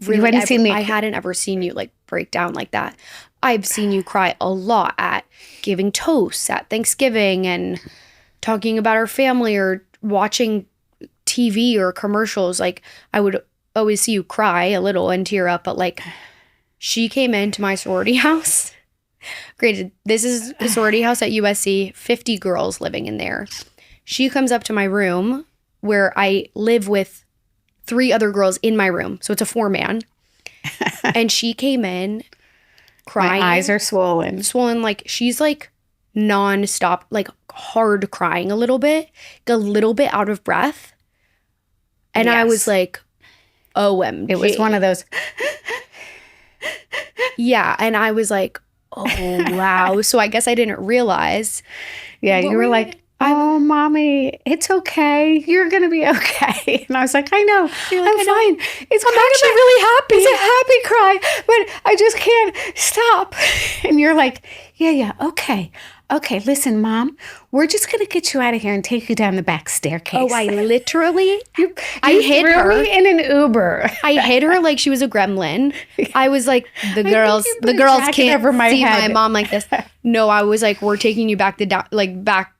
really you hadn't seen me. I hadn't ever seen you like break down like that. I've seen you cry a lot at giving toasts at Thanksgiving and talking about our family or watching TV or commercials. Like I would always see you cry a little and tear up, but like she came into my sorority house. Granted, this is a sorority house at USC, 50 girls living in there. She comes up to my room where I live with 3 other girls in my room. So it's a 4-man. And she came in crying. My eyes are swollen. Swollen. Like she's like nonstop, like hard crying a little bit out of breath. And I was like, OMG. It was one of those. Yeah. And I was like, oh, wow. So I guess I didn't realize. Yeah. You were like, oh, mommy, it's okay. You're going to be okay. And I was like, I know. I'm fine. I'm actually really happy. It's a happy cry, but I just can't stop. And you're like, yeah, okay. Okay, listen, Mom, we're just going to get you out of here and take you down the back staircase. Oh, I literally, I hid her in an Uber. I hid her like she was a gremlin. I was like, the girls can't see my mom like this. No, I was like, we're taking you back back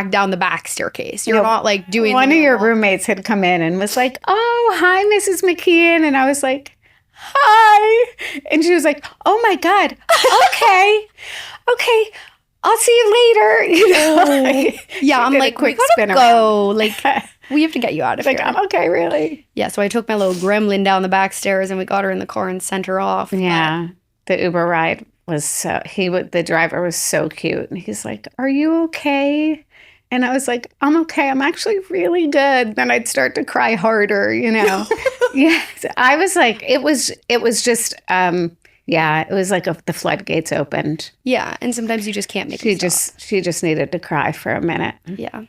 down the back staircase. You're not like doing. One of your roommates had come in and was like, oh, hi, Mrs. McKeon. And I was like, hi. And she was like, oh my God. Okay. I'll see you later. You know? Yeah, I'm like, we gotta go. Like, we have to get you out of here. Like, okay, really? Yeah, so I took my little gremlin down the back stairs and we got her in the car and sent her off. Yeah, the Uber ride was the driver was so cute. And he's like, are you okay? And I was like, I'm okay. I'm actually really good. Then I'd start to cry harder, you know? Yeah, I was like, it was just... yeah, it was like the floodgates opened. Yeah, and sometimes you just can't make it stop. She just needed to cry for a minute. Yeah.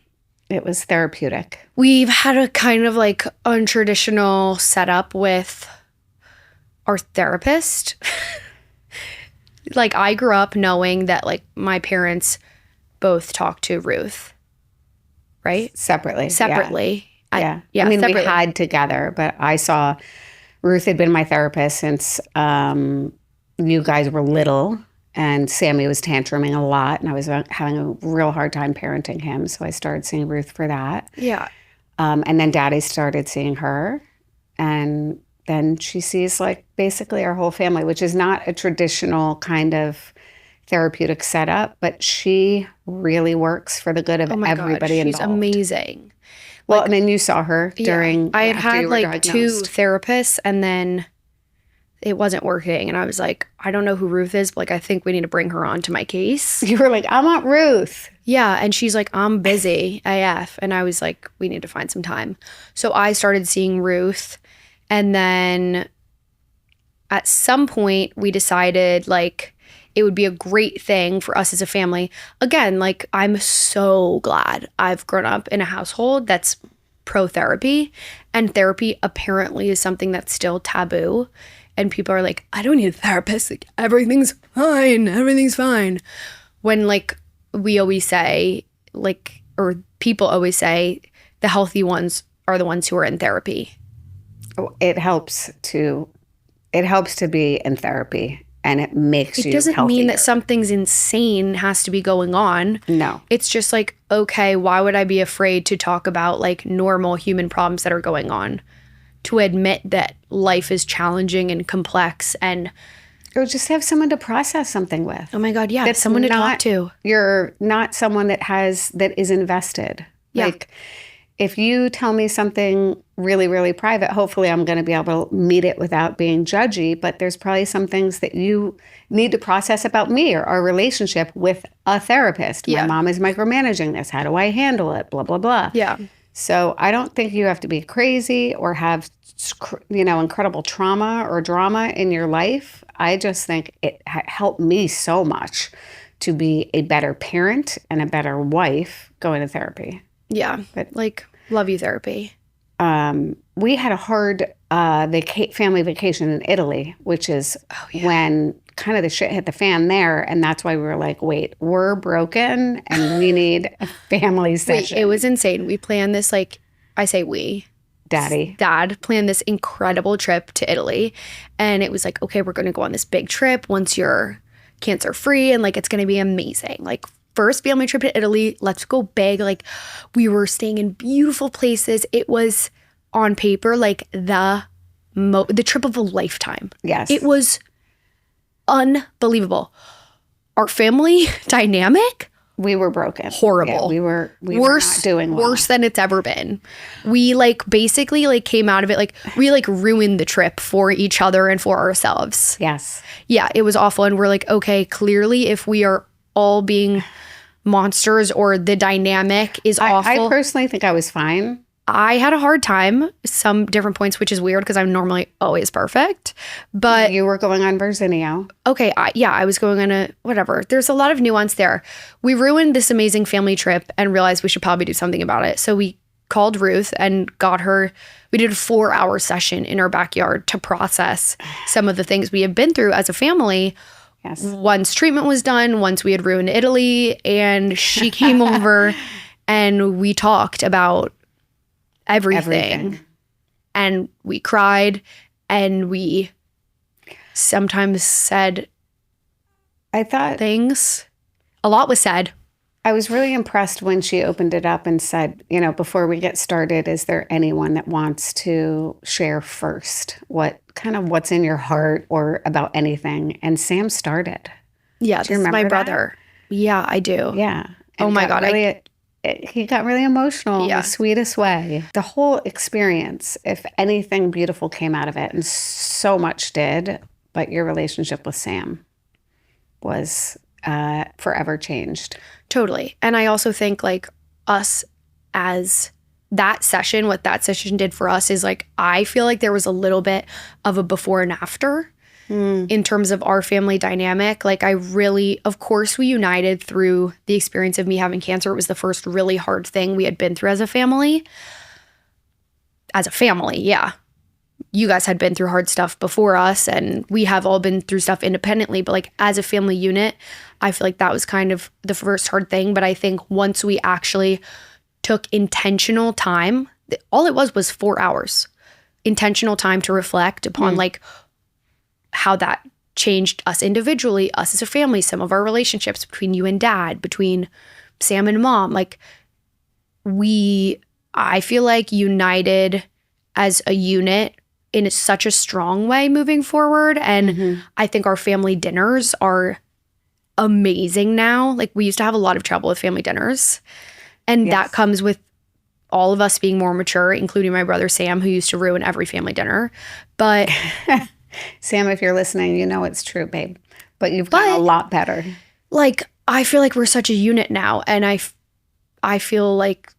It was therapeutic. We've had a kind of like untraditional setup with our therapist. Like, I grew up knowing that like my parents both talked to Ruth, right? Separately. Yeah. I mean, separately. we had together, but I saw Ruth had been my therapist since you guys were little, and Sammy was tantruming a lot, and I was having a real hard time parenting him, so I started seeing Ruth for that. Yeah. And then Daddy started seeing her, and then she sees like basically our whole family, which is not a traditional kind of therapeutic setup, but she really works for the good of everybody involved. She's amazing. Well, and then you saw her during... I had like diagnosed. 2 therapists, and then it wasn't working. And I was like, I don't know who Ruth is, but like, I think we need to bring her on to my case. You were like, I want Ruth. Yeah. And she's like, I'm busy AF. And I was like, we need to find some time. So I started seeing Ruth. And then at some point we decided like it would be a great thing for us as a family. Again, like, I'm so glad I've grown up in a household that's pro-therapy, and therapy apparently is something that's still taboo. And people are like, I don't need a therapist. Like, everything's fine. When like we always say, like, or people always say, the healthy ones are the ones who are in therapy. It helps to be in therapy, and it makes you healthier. It doesn't mean that something's insane has to be going on. No. It's just like, okay, why would I be afraid to talk about like normal human problems that are going on? To admit that life is challenging and complex, and or just have someone to process something with. Oh my God, yeah, someone to talk to. You're not someone that is invested. Yeah. Like, if you tell me something really, really private, hopefully I'm going to be able to meet it without being judgy, but there's probably some things that you need to process about me or our relationship with a therapist. Yeah. My mom is micromanaging this. How do I handle it? Blah, blah, blah. Yeah. So I don't think you have to be crazy or have, incredible trauma or drama in your life. I just think it helped me so much to be a better parent and a better wife going to therapy. Yeah, but like, love you, therapy. We had a hard family vacation in Italy, which is when kind of the shit hit the fan there. And that's why we were like, wait, we're broken and we need a family session. It was insane. We planned this, like, I say we. Dad planned this incredible trip to Italy. And it was like, okay, we're going to go on this big trip once you're cancer free. And like, it's going to be amazing. Like, first family trip to Italy, let's go big. Like, we were staying in beautiful places. It was on paper like the trip of a lifetime. Yes. It was unbelievable. Our family dynamic, we were broken. Horrible. Yeah, we were not doing well. Worse than it's ever been. We like basically like came out of it like we like ruined the trip for each other and for ourselves. Yes. Yeah, it was awful. And we're like, okay, clearly if we are all being monsters or the dynamic is awful. I personally think I was fine. I had a hard time some different points, which is weird because I'm normally always perfect. But you were going on Verzinio. Okay, I was going on a whatever. There's a lot of nuance there. We ruined this amazing family trip and realized we should probably do something about it. So we called Ruth and got her. We did a 4-hour session in our backyard to process some of the things we had been through as a family. Yes. Once treatment was done, once we had ruined Italy, and she came over and we talked about everything. And we cried and we sometimes said things. A lot was said. I was really impressed when she opened it up and said, before we get started, is there anyone that wants to share first what's in your heart or about anything? And Sam started. Yeah, this is my brother. Yeah, I do. Yeah. And oh my God. He got really emotional in the sweetest way. The whole experience, if anything beautiful came out of it, and so much did, but your relationship with Sam was forever changed. Totally. And I also think like us as that session, what that session did for us is like, I feel like there was a little bit of a before and after in terms of our family dynamic. Like of course we united through the experience of me having cancer. It was the first really hard thing we had been through as a family. Yeah. You guys had been through hard stuff before us, and we have all been through stuff independently. But like as a family unit, I feel like that was kind of the first hard thing. But I think once we actually took intentional time, all it was 4 hours, intentional time to reflect upon like how that changed us individually, us as a family, some of our relationships between you and Dad, between Sam and Mom. Like I feel like united as a unit in such a strong way moving forward. And I think our family dinners are amazing now. Like we used to have a lot of trouble with family dinners. And that comes with all of us being more mature, including my brother Sam, who used to ruin every family dinner. But Sam, if you're listening, you know it's true, babe. But you've gotten a lot better. Like I feel like we're such a unit now. And I feel like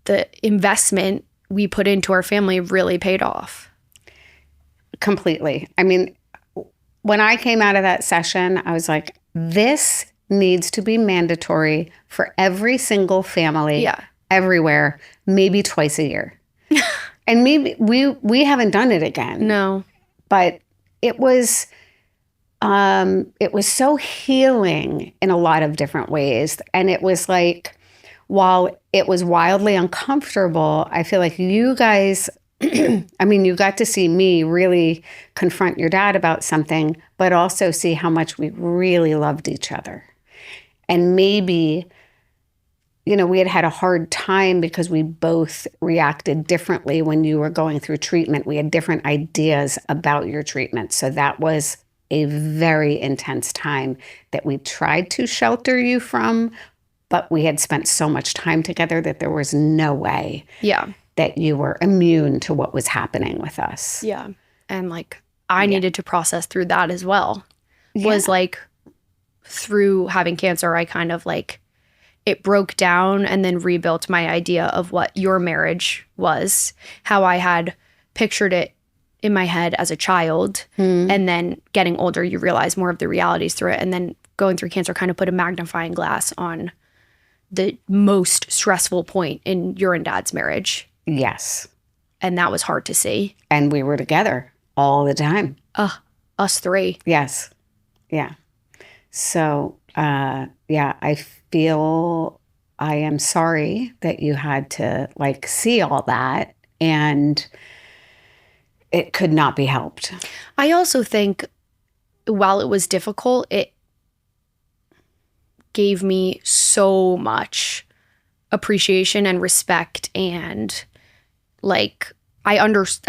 the investment we put into our family really paid off. Completely. I mean, when I came out of that session, I was like, this needs to be mandatory for every single family everywhere, maybe twice a year. And maybe we haven't done it again. No. But it was so healing in a lot of different ways. And it was like, while it was wildly uncomfortable, I feel like you guys, I mean, you got to see me really confront your dad about something, but also see how much we really loved each other. And maybe, we had a hard time because we both reacted differently when you were going through treatment. We had different ideas about your treatment. So that was a very intense time that we tried to shelter you from, but we had spent so much time together that there was no way that you were immune to what was happening with us. Yeah. And like, I needed to process through that as well. Was like, through having cancer, I kind of like, it broke down and then rebuilt my idea of what your marriage was, how I had pictured it in my head as a child. And then getting older, you realize more of the realities through it. And then going through cancer kind of put a magnifying glass on the most stressful point in your and Dad's marriage. Yes. And that was hard to see. And we were together all the time. Us three. Yes. Yeah. So, I feel I am sorry that you had to like see all that, and it could not be helped. I also think while it was difficult, it gave me so much appreciation and respect, and like I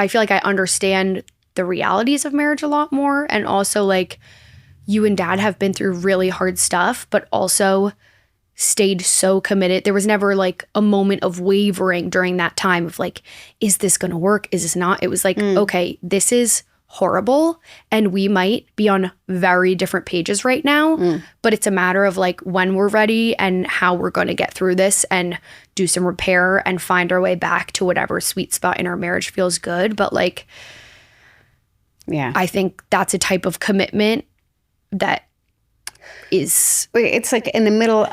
feel like I understand the realities of marriage a lot more. And also like you and Dad have been through really hard stuff, but also stayed so committed. There was never like a moment of wavering during that time of like, is this going to work? Is this not? It was like, okay, this is horrible, and we might be on very different pages right now, but it's a matter of like when we're ready and how we're going to get through this and do some repair and find our way back to whatever sweet spot in our marriage feels good. But like, yeah, I think that's a type of commitment that is, it's like in the middle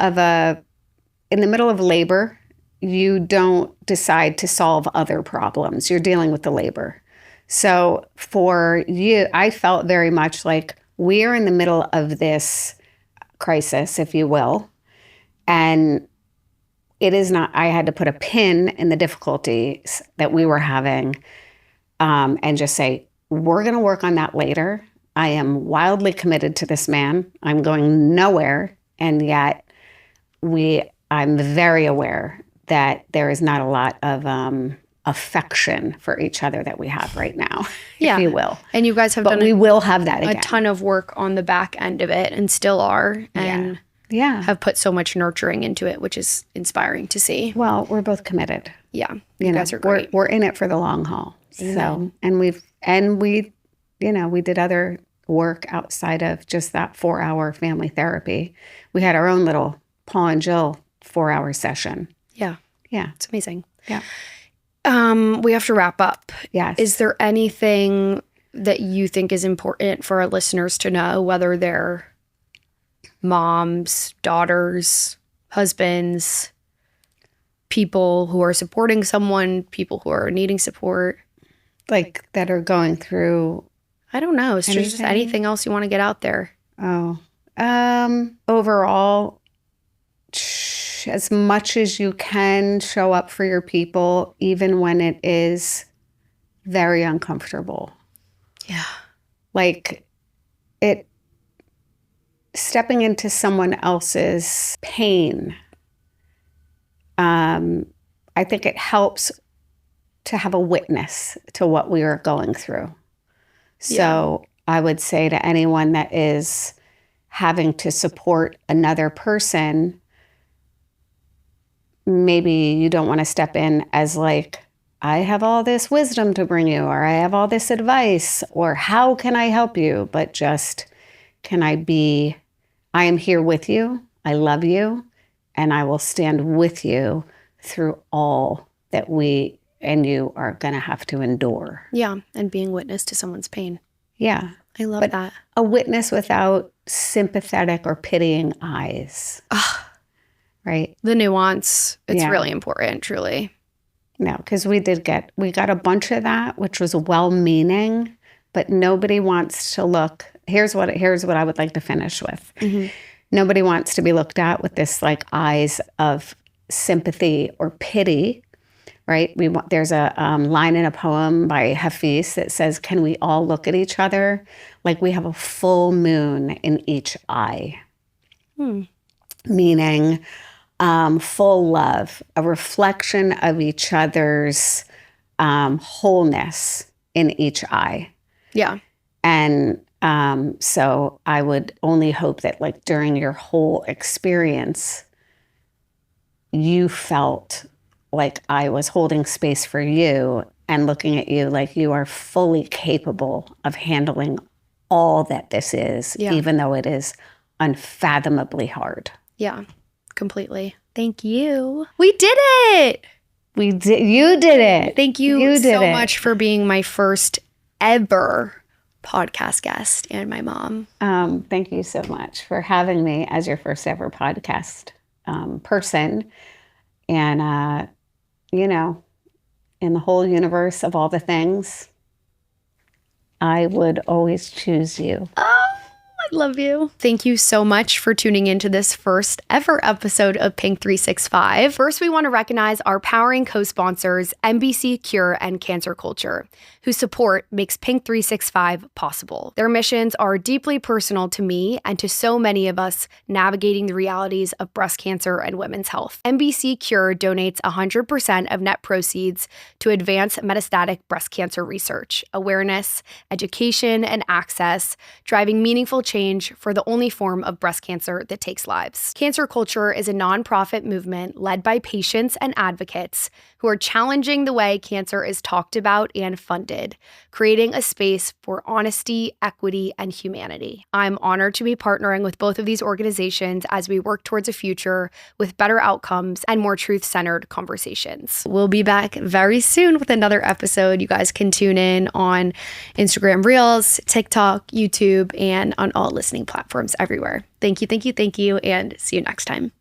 of labor, you don't decide to solve other problems. You're dealing with the labor. So for you, I felt very much like we're in the middle of this crisis, if you will. And it is not, I had to put a pin in the difficulties that we were having, and just say, we're going to work on that later. I am wildly committed to this man. I'm going nowhere. And yet I'm very aware that there is not a lot of affection for each other that we have right now, if you will. And you guys have done we will have that again. A ton of work on the back end of it and still are. And have put so much nurturing into it, which is inspiring to see. Well, we're both committed. Yeah. You guys are great. We're in it for the long haul. Amen. So, and we did other work outside of just that 4-hour family therapy. We had our own little Paul and Jill 4-hour session. Yeah. Yeah. It's amazing. Yeah. We have to wrap up. Yes. Is there anything that you think is important for our listeners to know, whether they're moms, daughters, husbands, people who are supporting someone, people who are needing support? Like that are going through, I don't know. It's just anything else you want to get out there. Oh, overall, as much as you can, show up for your people, even when it is very uncomfortable. Yeah. Like stepping into someone else's pain. I think it helps to have a witness to what we are going through. So I would say to anyone that is having to support another person, maybe you don't want to step in as like, I have all this wisdom to bring you, or I have all this advice, or how can I help you? But just, I am here with you, I love you, and I will stand with you through all that we and you are going to have to endure. Yeah, and being witness to someone's pain. Yeah. I love that. A witness without sympathetic or pitying eyes. Right? The nuance, it's really important, truly. No, because we got a bunch of that, which was well-meaning, but nobody wants to look. Here's what I would like to finish with. Mm-hmm. Nobody wants to be looked at with this like eyes of sympathy or pity, right? There's a line in a poem by Hafiz that says, "Can we all look at each other like we have a full moon in each eye?" Meaning full love, a reflection of each other's wholeness in each eye. Yeah. And so I would only hope that like during your whole experience, you felt like I was holding space for you and looking at you like you are fully capable of handling all that this is, even though it is unfathomably hard. Yeah, completely. Thank you. We did it. You did it. Thank you so much for being my first ever podcast guest and my mom. Thank you so much for having me as your first ever podcast person. And, in the whole universe of all the things, I would always choose you. Oh, I love you. Thank you so much for tuning into this first ever episode of Pink 365. First, we want to recognize our powering co-sponsors, NBC Cure and Cancer Culture, whose support makes Pink 365 possible. Their missions are deeply personal to me and to so many of us navigating the realities of breast cancer and women's health. NBC Cure donates 100% of net proceeds to advance metastatic breast cancer research, awareness, education, and access, driving meaningful change change for the only form of breast cancer that takes lives. Cancer Culture is a nonprofit movement led by patients and advocates who are challenging the way cancer is talked about and funded, creating a space for honesty, equity, and humanity. I'm honored to be partnering with both of these organizations as we work towards a future with better outcomes and more truth-centered conversations. We'll be back very soon with another episode. You guys can tune in on Instagram Reels, TikTok, YouTube, and on all listening platforms everywhere. Thank you, and see you next time.